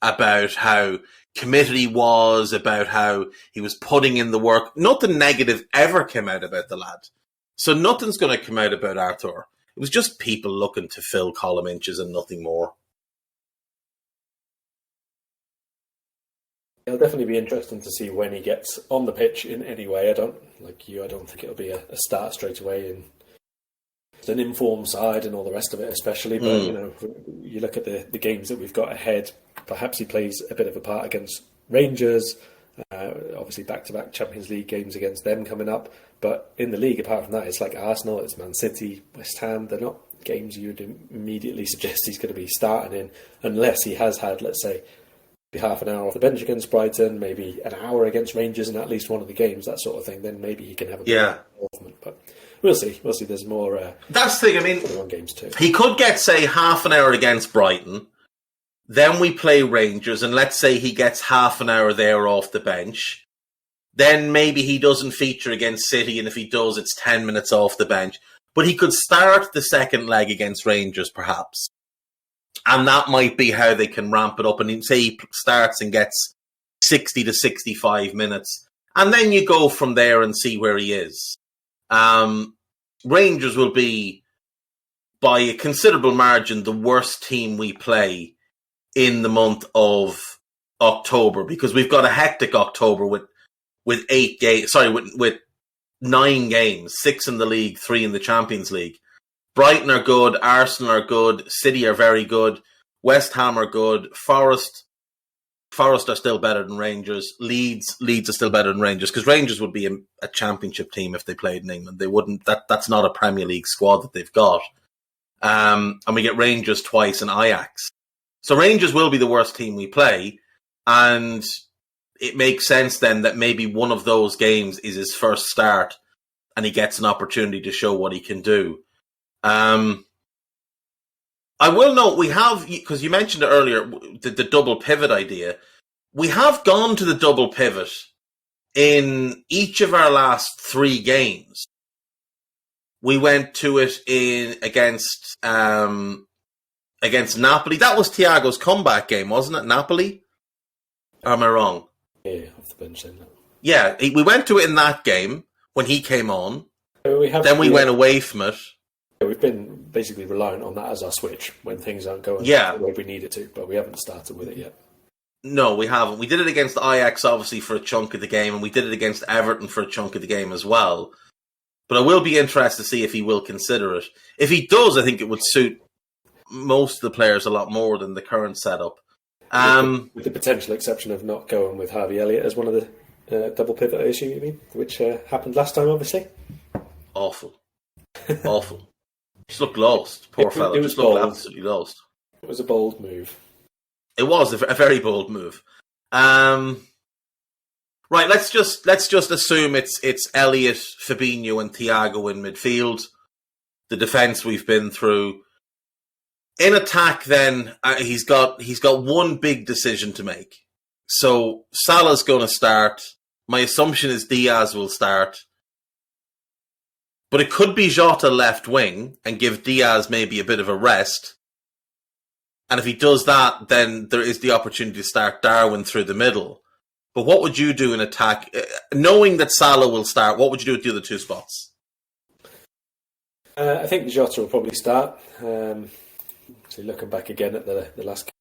about how committed he was, about how he was putting in the work. Nothing negative ever came out about the lad. So nothing's going to come out about Arthur. It was just people looking to fill column inches and nothing more. It'll definitely be interesting to see when he gets on the pitch in any way. I don't think it'll be a start straight away and it's an informed side and all the rest of it, especially. But you look at the games that we've got ahead. Perhaps he plays a bit of a part against Rangers. Obviously, back-to-back Champions League games against them coming up. But in the league, apart from that, it's like Arsenal, it's Man City, West Ham. They're not games you'd immediately suggest he's going to be starting in, unless he has had, let's say, half an hour off the bench against Brighton, maybe an hour against Rangers in at least one of the games, that sort of thing. Then maybe he can have a bit of involvement. But we'll see. There's more. That's the thing. I mean, on games too. He could get, say, half an hour against Brighton. Then we play Rangers, and let's say he gets half an hour there off the bench. Then maybe he doesn't feature against City, and if he does, it's 10 minutes off the bench. But he could start the second leg against Rangers, perhaps. And that might be how they can ramp it up. And say he starts and gets 60 to 65 minutes. And then you go from there and see where he is. Rangers will be, by a considerable margin, the worst team we play in the month of October, because we've got a hectic October with 8 games. Sorry, with 9 games, 6 in the league, 3 in the Champions League. Brighton are good, Arsenal are good, City are very good, West Ham are good, Forest are still better than Rangers, Leeds are still better than Rangers, because Rangers would be a championship team if they played in England. They wouldn't. That's not a Premier League squad that they've got. And we get Rangers twice and Ajax. So Rangers will be the worst team we play, and it makes sense then that maybe one of those games is his first start and he gets an opportunity to show what he can do. I will note we have, because you mentioned it earlier, the double pivot idea. We have gone to the double pivot in each of our last 3 games. We went to it against Napoli. That was Thiago's comeback game, wasn't it? Napoli? Or am I wrong? Yeah, off the bench then. Yeah, we went to it in that game when he came on. We went away from it. We've been basically reliant on that as our switch when things aren't going the way we need it to, but we haven't started with it yet. No, we haven't. We did it against Ajax, obviously, for a chunk of the game, and we did it against Everton for a chunk of the game as well. But I will be interested to see if he will consider it. If he does, I think it would suit most of the players a lot more than the current setup. With the potential exception of not going with Harvey Elliott as one of the double pivot issue, you mean, which happened last time, obviously. Awful. Just looked lost. Poor fella. Just looked absolutely lost. It was a bold move. It was a very bold move. Right, let's just assume it's Elliott, Fabinho, and Thiago in midfield. The defence we've been through. In attack, then he's got one big decision to make. So Salah's going to start. My assumption is Diaz will start. But it could be Jota left wing and give Diaz maybe a bit of a rest And if he does that, then there is the opportunity to start Darwin through the middle. But what would you do in attack? Knowing that Salah will start, what would you do with the other two spots? I think Jota will probably start. So looking back again at the last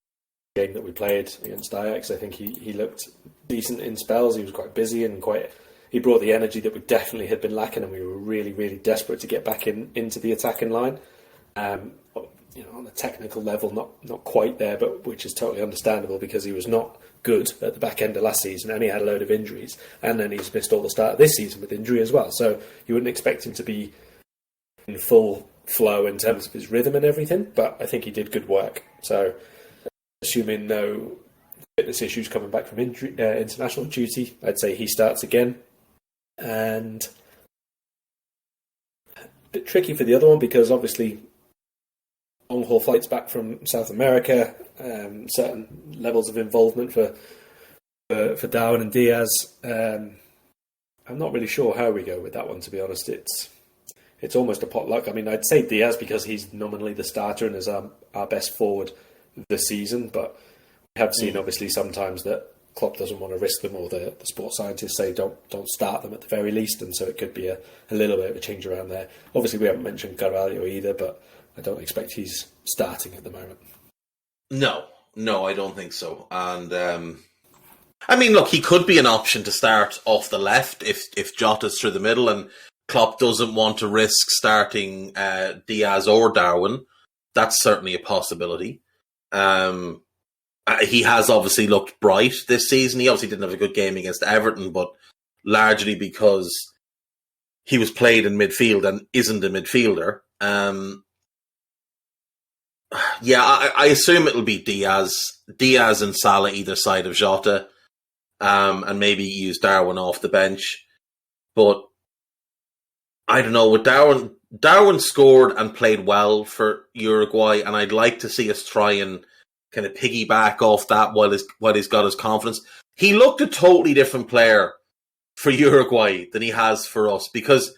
game that we played against Ajax, I think he looked decent in spells. He was quite busy and he brought the energy that we definitely had been lacking, and we were really, really desperate to get back into the attacking line. On a technical level, not quite there, but which is totally understandable because he was not good at the back end of last season, and he had a load of injuries, and then he's missed all the start of this season with injury as well. So you wouldn't expect him to be in full flow in terms of his rhythm and everything, but I think he did good work. So assuming no fitness issues coming back from international duty, I'd say he starts again. And a bit tricky for the other one because obviously long haul flights back from South America, certain levels of involvement for Darwin and Diaz. I'm not really sure how we go with that one, to be honest. It's almost a potluck. I mean, I'd say Diaz because he's nominally the starter and is our best forward this season, but we have seen obviously sometimes that Klopp doesn't want to risk them, or the sports scientists say don't start them at the very least, and so it could be a little bit of a change around there. Obviously, we haven't mentioned Carvalho either, but I don't expect he's starting at the moment. No, I don't think so. And I mean, look, he could be an option to start off the left if Jota's through the middle, and Klopp doesn't want to risk starting Diaz or Darwin. That's certainly a possibility. He has obviously looked bright this season. He obviously didn't have a good game against Everton, but largely because he was played in midfield and isn't a midfielder. I assume it'll be Diaz and Salah either side of Jota, and maybe use Darwin off the bench. But I don't know, with Darwin scored and played well for Uruguay, and I'd like to see us try and kind of piggyback off that while he's got his confidence. He looked a totally different player for Uruguay than he has for us, because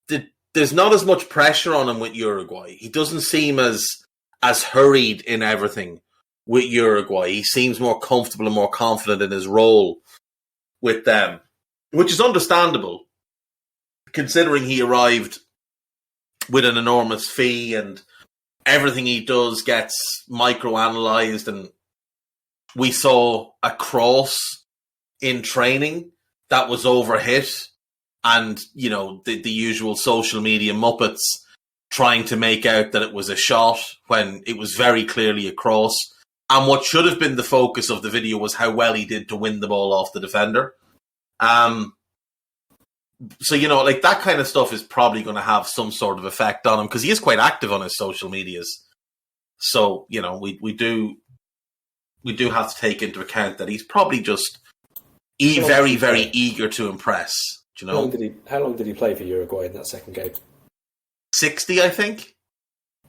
there's not as much pressure on him with Uruguay. He doesn't seem as hurried in everything with Uruguay. He seems more comfortable and more confident in his role with them, which is understandable, considering he arrived with an enormous fee and everything he does gets micro-analysed, and we saw a cross in training that was overhit, and, you know, the usual social media muppets trying to make out that it was a shot when it was very clearly a cross. And what should have been the focus of the video was how well he did to win the ball off the defender. So, you know, like, that kind of stuff is probably going to have some sort of effect on him, because he is quite active on his social medias. So, you know, we do have to take into account that he's probably just very, very eager to impress. Do you know? How long did he play for Uruguay in that second game? 60, I think.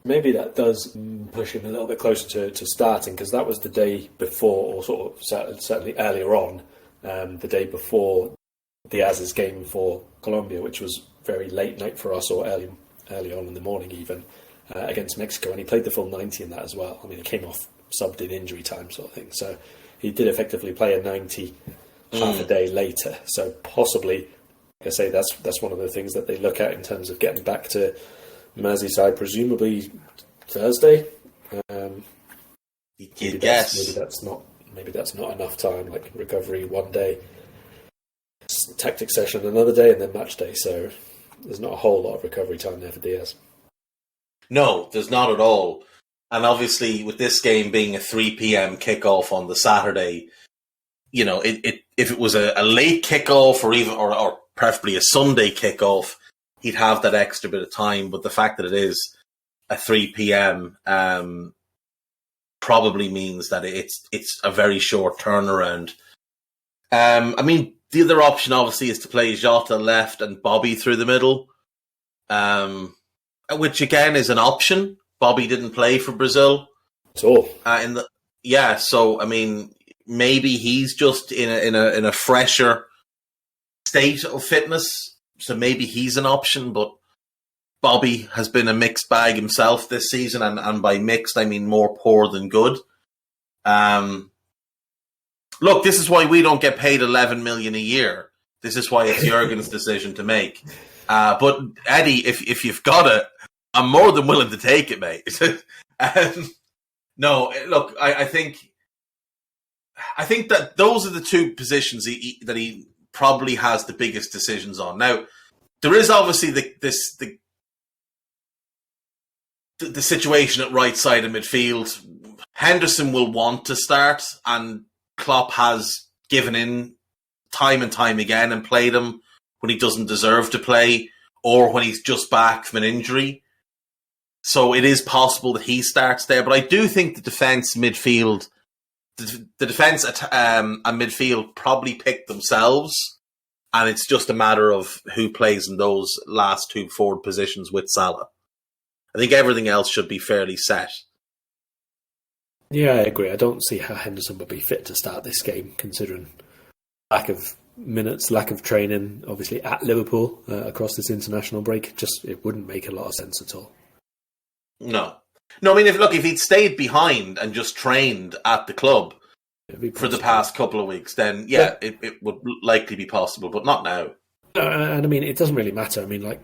Maybe that does push him a little bit closer to starting, because that was the day before, or sort of certainly earlier on, the day before Diaz's game for Colombia, which was very late night for us, or early on in the morning even, against Mexico, and he played the full 90 in that as well. I mean, he came off subbed in injury time sort of thing, so he did effectively play a 90 half a day later. So possibly, like I say, that's one of the things that they look at in terms of getting back to Merseyside, presumably Thursday. You'd guess. Maybe that's not enough time, like recovery one day, tactic session another day, and then match day. So there's not a whole lot of recovery time there for Diaz. No, there's not at all. And obviously, with this game being a 3 p.m. kickoff on the Saturday, you know, if it was a late kickoff or preferably a Sunday kickoff, he'd have that extra bit of time. But the fact that it is a 3 p.m. Probably means that it's a very short turnaround. I mean, the other option obviously is to play Jota left and Bobby through the middle, which again is an option. Bobby didn't play for Brazil at all. So I mean, maybe he's just in a fresher state of fitness, so maybe he's an option. But Bobby has been a mixed bag himself this season, and by mixed I mean more poor than good. Look, this is why we don't get paid 11 million a year. This is why it's Jurgen's decision to make. But Eddie, if you've got it, I'm more than willing to take it, mate. No, look, I think that those are the two positions that he probably has the biggest decisions on. Now, there is obviously the situation at right side of midfield. Henderson will want to start, and Klopp has given in time and time again and played him when he doesn't deserve to play or when he's just back from an injury. So it is possible that he starts there. But I do think the defence midfield, the defence and midfield probably pick themselves, and it's just a matter of who plays in those last two forward positions with Salah. I think everything else should be fairly set. Yeah, I agree. I don't see how Henderson would be fit to start this game, considering lack of minutes, lack of training, obviously at Liverpool across this international break. It wouldn't make a lot of sense at all. No, I mean, if he'd stayed behind and just trained at the club for the past couple of weeks, then it would likely be possible, but not now. And I mean, it doesn't really matter. I mean, like,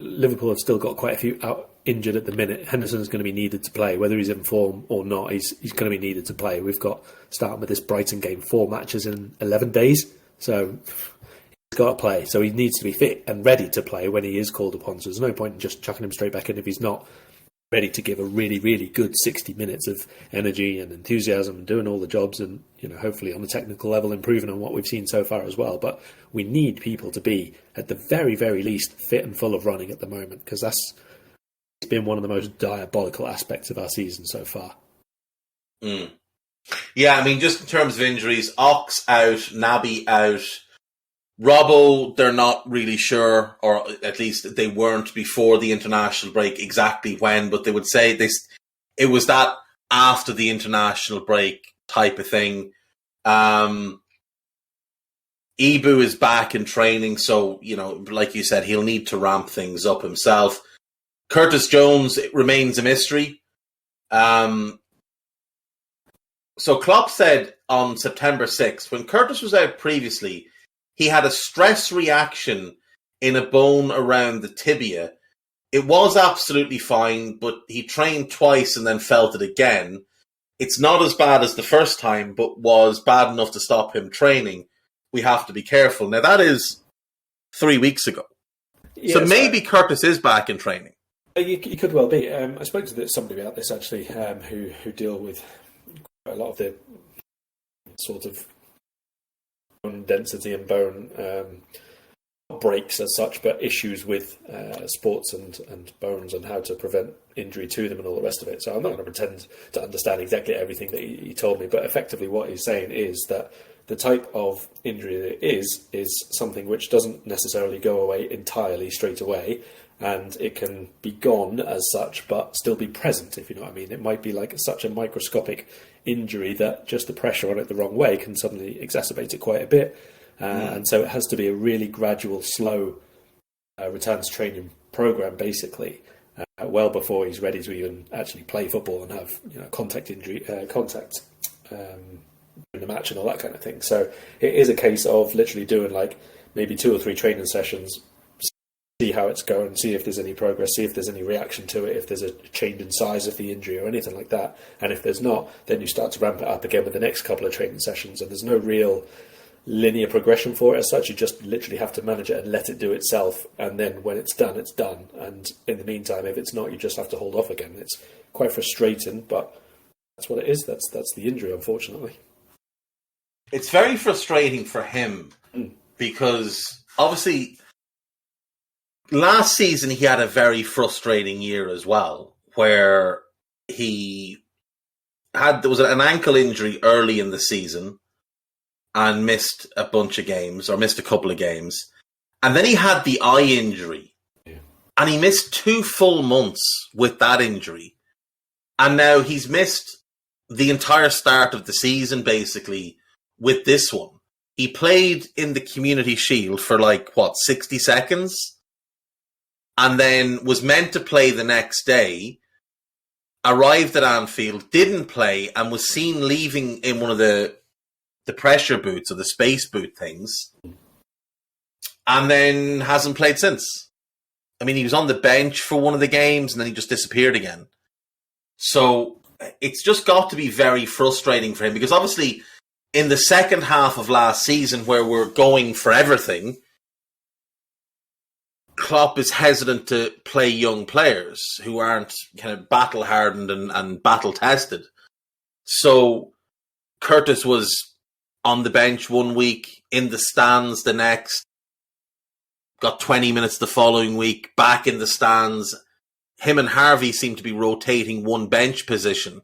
Liverpool have still got quite a few out injured at the minute. Henderson's going to be needed to play, whether he's in form or not. He's going to be needed to play. We've got, starting with this Brighton game, 4 matches in 11 days, so he's got to play. So he needs to be fit and ready to play when he is called upon. So there's no point in just chucking him straight back in if he's not ready to give a really, really good 60 minutes of energy and enthusiasm and doing all the jobs and, hopefully on the technical level improving on what we've seen so far as well. But we need people to be, at the very, very least, fit and full of running at the moment, because that's been one of the most diabolical aspects of our season so far. Mm. Yeah, I mean, just in terms of injuries, Ox out, Naby out, Robbo, they're not really sure, or at least they weren't before the international break exactly when, but they would say it was that after the international break type of thing. Ibu is back in training, so, like you said, he'll need to ramp things up himself. Curtis Jones remains a mystery. So Klopp said on September 6th, when Curtis was out previously, he had a stress reaction in a bone around the tibia. It was absolutely fine, but he trained twice and then felt it again. It's not as bad as the first time, but was bad enough to stop him training. We have to be careful. Now, that is 3 weeks ago. Yeah, so maybe Curtis is back in training. You could well be. I spoke to somebody about this, actually, who deal with a lot of the sort of bone density and bone breaks as such, but issues with sports and bones and how to prevent injury to them and all the rest of it. So I'm not going to pretend to understand exactly everything that he told me, but effectively what he's saying is that the type of injury that it is something which doesn't necessarily go away entirely straight away, and it can be gone as such, but still be present, if you know what I mean. It might be like such a microscopic injury that just the pressure on it the wrong way can suddenly exacerbate it quite a bit. And so it has to be a really gradual, slow return to training program, basically, well before he's ready to even actually play football and have contact in the match and all that kind of thing. So it is a case of literally doing like maybe 2 or 3 training sessions, see how it's going, see if there's any progress, see if there's any reaction to it, if there's a change in size of the injury or anything like that. And if there's not, then you start to ramp it up again with the next couple of training sessions. And there's no real linear progression for it as such. You just literally have to manage it and let it do itself. And then when it's done, it's done. And in the meantime, if it's not, you just have to hold off again. It's quite frustrating, but that's what it is. That's the injury, unfortunately. It's very frustrating for him because obviously last season he had a very frustrating year as well, where there was an ankle injury early in the season and missed a bunch of games, or missed a couple of games. And then he had the eye injury. Yeah. And he missed 2 full months with that injury. And now he's missed the entire start of the season, basically, with this one. He played in the Community Shield for 60 seconds? and then was meant to play the next day, arrived at Anfield, didn't play, and was seen leaving in one of the pressure boots or the space boot things, and then hasn't played since. I mean, he was on the bench for one of the games, and then he just disappeared again. So it's just got to be very frustrating for him, because obviously in the second half of last season, where we're going for everything, Klopp is hesitant to play young players who aren't kind of battle-hardened and battle-tested. So Curtis was on the bench one week, in the stands the next, got 20 minutes the following week, back in the stands. Him and Harvey seem to be rotating one bench position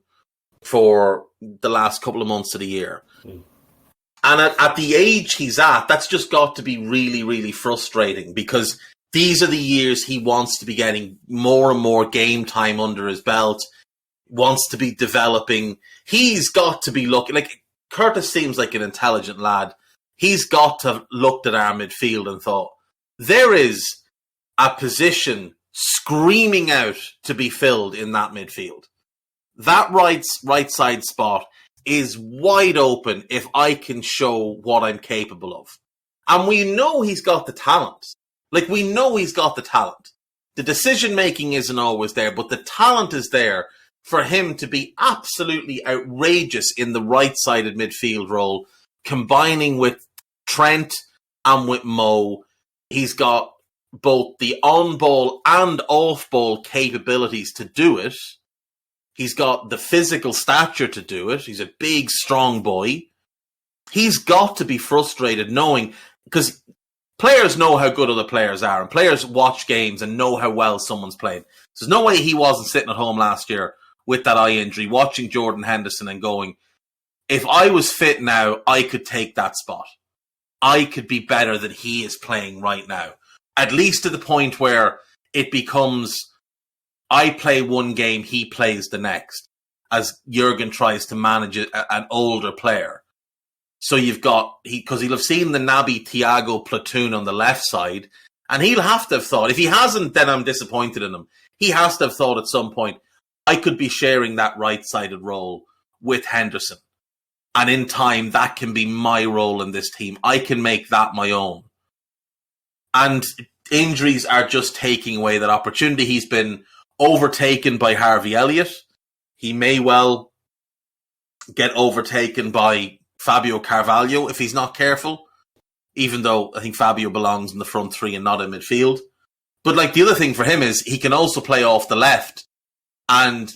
for the last couple of months of the year. And at the age he's at, that's just got to be really, really frustrating, because these are the years he wants to be getting more and more game time under his belt, wants to be developing. He's got to be looking, like, Curtis seems like an intelligent lad. He's got to have looked at our midfield and thought, there is a position screaming out to be filled in that midfield. That right side spot is wide open if I can show what I'm capable of. And we know he's got the talent. Like, we know he's got the talent. The decision-making isn't always there, but the talent is there for him to be absolutely outrageous in the right-sided midfield role, combining with Trent and with Mo. He's got both the on-ball and off-ball capabilities to do it. He's got the physical stature to do it. He's a big, strong boy. He's got to be frustrated knowing, because players know how good other players are, and players watch games and know how well someone's playing. There's no way he wasn't sitting at home last year with that eye injury, watching Jordan Henderson and going, if I was fit now, I could take that spot. I could be better than he is playing right now. At least to the point where it becomes, I play one game, he plays the next, as Jurgen tries to manage an older player. So you've got, because he'll have seen the Naby Thiago platoon on the left side, and he'll have to have thought, if he hasn't, then I'm disappointed in him. He has to have thought at some point, I could be sharing that right-sided role with Henderson. And in time, that can be my role in this team. I can make that my own. And injuries are just taking away that opportunity. He's been overtaken by Harvey Elliott. He may well get overtaken by Fabio Carvalho if he's not careful, even though I think Fabio belongs in the front three and not in midfield. But like, the other thing for him is he can also play off the left. And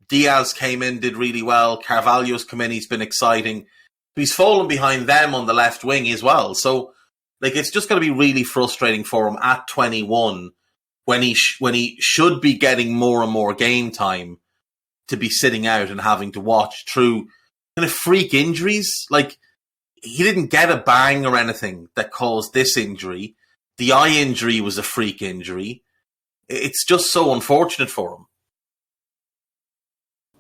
Diaz came in, did really well. Carvalho's come in, he's been exciting. He's fallen behind them on the left wing as well. So, like, it's just going to be really frustrating for him at 21 when he should be getting more and more game time to be sitting out and having to watch through kind of freak injuries. Like, he didn't get a bang or anything that caused this injury. The eye injury was a freak injury. It's just so unfortunate for him.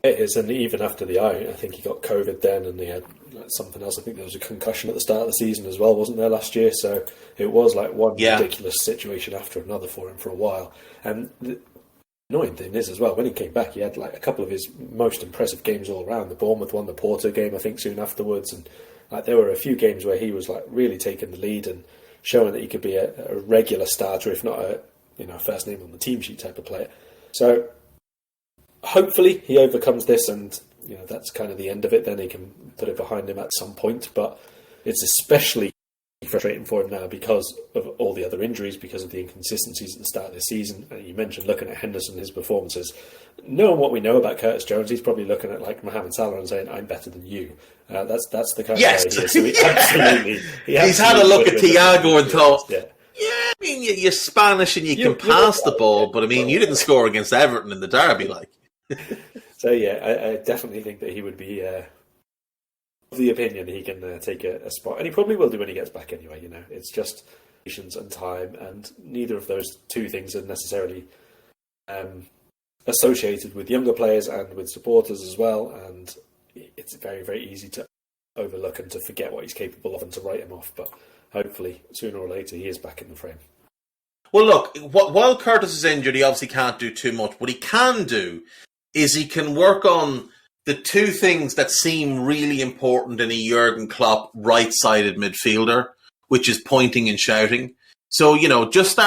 It is, and even after the eye, I think he got COVID then, and he had something else. I think there was a concussion at the start of the season as well, wasn't there, last year? So it was like one ridiculous situation after another for him for a while. And the annoying thing is as well, when he came back, he had like a couple of his most impressive games all around. The Bournemouth one, the Porto game, I think, soon afterwards, and like there were a few games where he was like really taking the lead and showing that he could be a regular starter, if not a first name on the team sheet type of player. So hopefully he overcomes this, and that's kind of the end of it. Then he can put it behind him at some point. But it's especially frustrating for him now because of all the other injuries, because of the inconsistencies at the start of the season. You mentioned looking at Henderson, his performances. Knowing what we know about Curtis Jones, he's probably looking at like Mohamed Salah and saying, "I'm better than you." That's the kind of guy he is. So he's had a look at Thiago and thought, "Yeah, I mean, you're Spanish and you can pass the ball, but I mean, you didn't score against Everton in the derby, like." So yeah, I definitely think that he would be of the opinion he can take a spot, and he probably will do when he gets back anyway. It's just patience and time, and neither of those two things are necessarily associated with younger players and with supporters as well. And it's very, very easy to overlook and to forget what he's capable of and to write him off. But hopefully, sooner or later, he is back in the frame. Well, look, while Curtis is injured, he obviously can't do too much. What he can do is he can work on the two things that seem really important in a Jurgen Klopp right-sided midfielder, which is pointing and shouting. So, just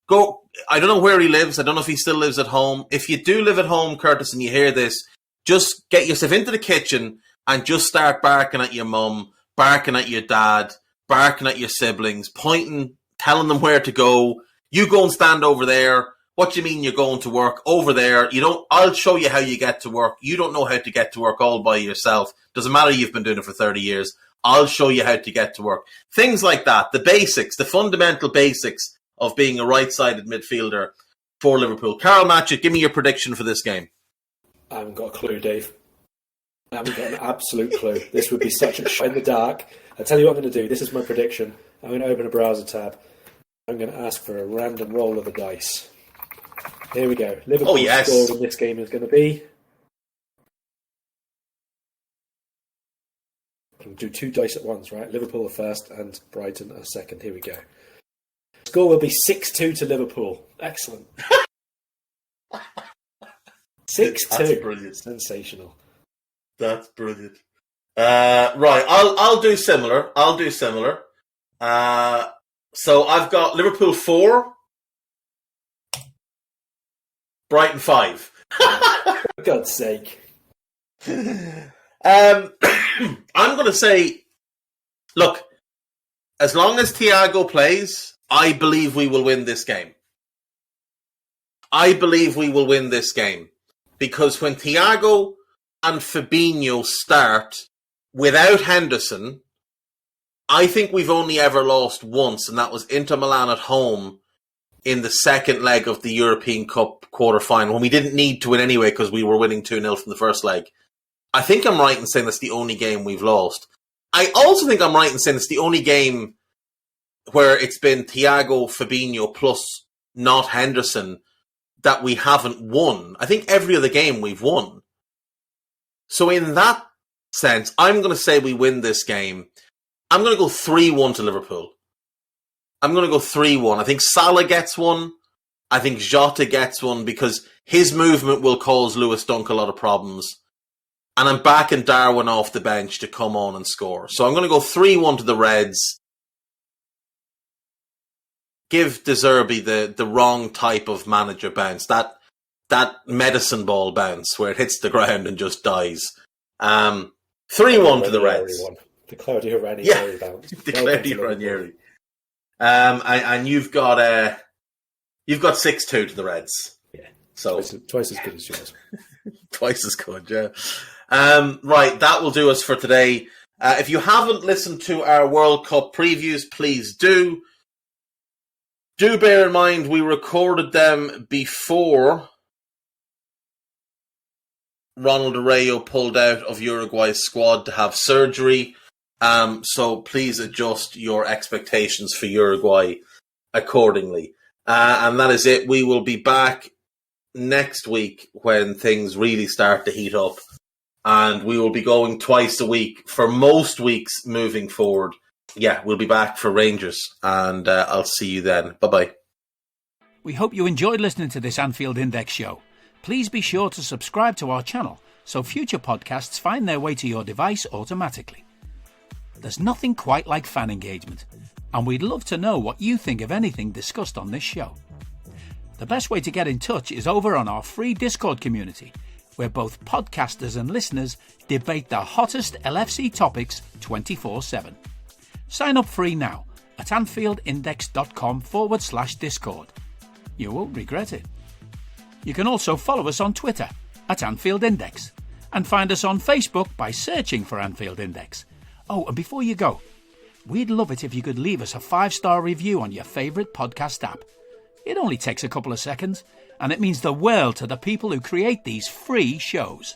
go. I don't know where he lives. I don't know if he still lives at home. If you do live at home, Curtis, and you hear this, just get yourself into the kitchen and just start barking at your mum, barking at your dad, barking at your siblings, pointing, telling them where to go. You go and stand over there. What do you mean you're going to work? Over there. I'll show you how you get to work. You don't know how to get to work all by yourself. Doesn't matter, you've been doing it for 30 years. I'll show you how to get to work. Things like that. The basics, the fundamental basics of being a right-sided midfielder for Liverpool. Karl Matchett, give me your prediction for this game. I haven't got a clue, Dave. I haven't got an absolute clue. This would be such a shot in the dark. I'll tell you what I'm going to do. This is my prediction. I'm going to open a browser tab. I'm going to ask for a random roll of the dice. Here we go. Liverpool's score in this game is going to be... We'll do two dice at once, right? Liverpool are first and Brighton are second. Here we go. Score will be 6-2 to Liverpool. Excellent. 6-2. That's brilliant. Sensational. That's brilliant. Right, I'll do similar. So I've got Liverpool 4, Brighton 5. For God's sake. I'm going to say, look, as long as Thiago plays, I believe we will win this game. Because when Thiago and Fabinho start without Henderson, I think we've only ever lost once, and that was Inter Milan at home in the second leg of the European Cup quarter-final, when we didn't need to win anyway because we were winning 2-0 from the first leg. I think I'm right in saying that's the only game we've lost. I also think I'm right in saying it's the only game where it's been Thiago, Fabinho plus not Henderson that we haven't won. I think every other game we've won. So in that sense, I'm going to say we win this game. I'm going to go 3-1 to Liverpool. I think Salah gets one. I think Jota gets one because his movement will cause Lewis Dunk a lot of problems. And I'm backing Darwin off the bench to come on and score. So I'm going to go 3-1 to the Reds. Give De Zerbi the wrong type of manager bounce. That medicine ball bounce where it hits the ground and just dies. 3-1 to the Reds. The Claudio Ranieri bounce. The Claudio Ranieri. And you've got 6-2 to the Reds. Yeah. So twice as good as yours. Twice as good, yeah. Right, that will do us for today. If you haven't listened to our World Cup previews, please do. Do bear in mind we recorded them before Ronald Arroyo pulled out of Uruguay's squad to have surgery. So please adjust your expectations for Uruguay accordingly. And that is it. We will be back next week when things really start to heat up. And we will be going twice a week for most weeks moving forward. Yeah, we'll be back for Rangers. And I'll see you then. Bye-bye. We hope you enjoyed listening to this Anfield Index show. Please be sure to subscribe to our channel so future podcasts find their way to your device automatically. There's nothing quite like fan engagement, and we'd love to know what you think of anything discussed on this show. The best way to get in touch is over on our free Discord community, where both podcasters and listeners debate the hottest LFC topics 24/7. Sign up free now at AnfieldIndex.com/Discord. You won't regret it. You can also follow us on Twitter at Anfield Index and find us on Facebook by searching for Anfield Index. Oh, and before you go, we'd love it if you could leave us a 5-star review on your favourite podcast app. It only takes a couple of seconds, and it means the world to the people who create these free shows.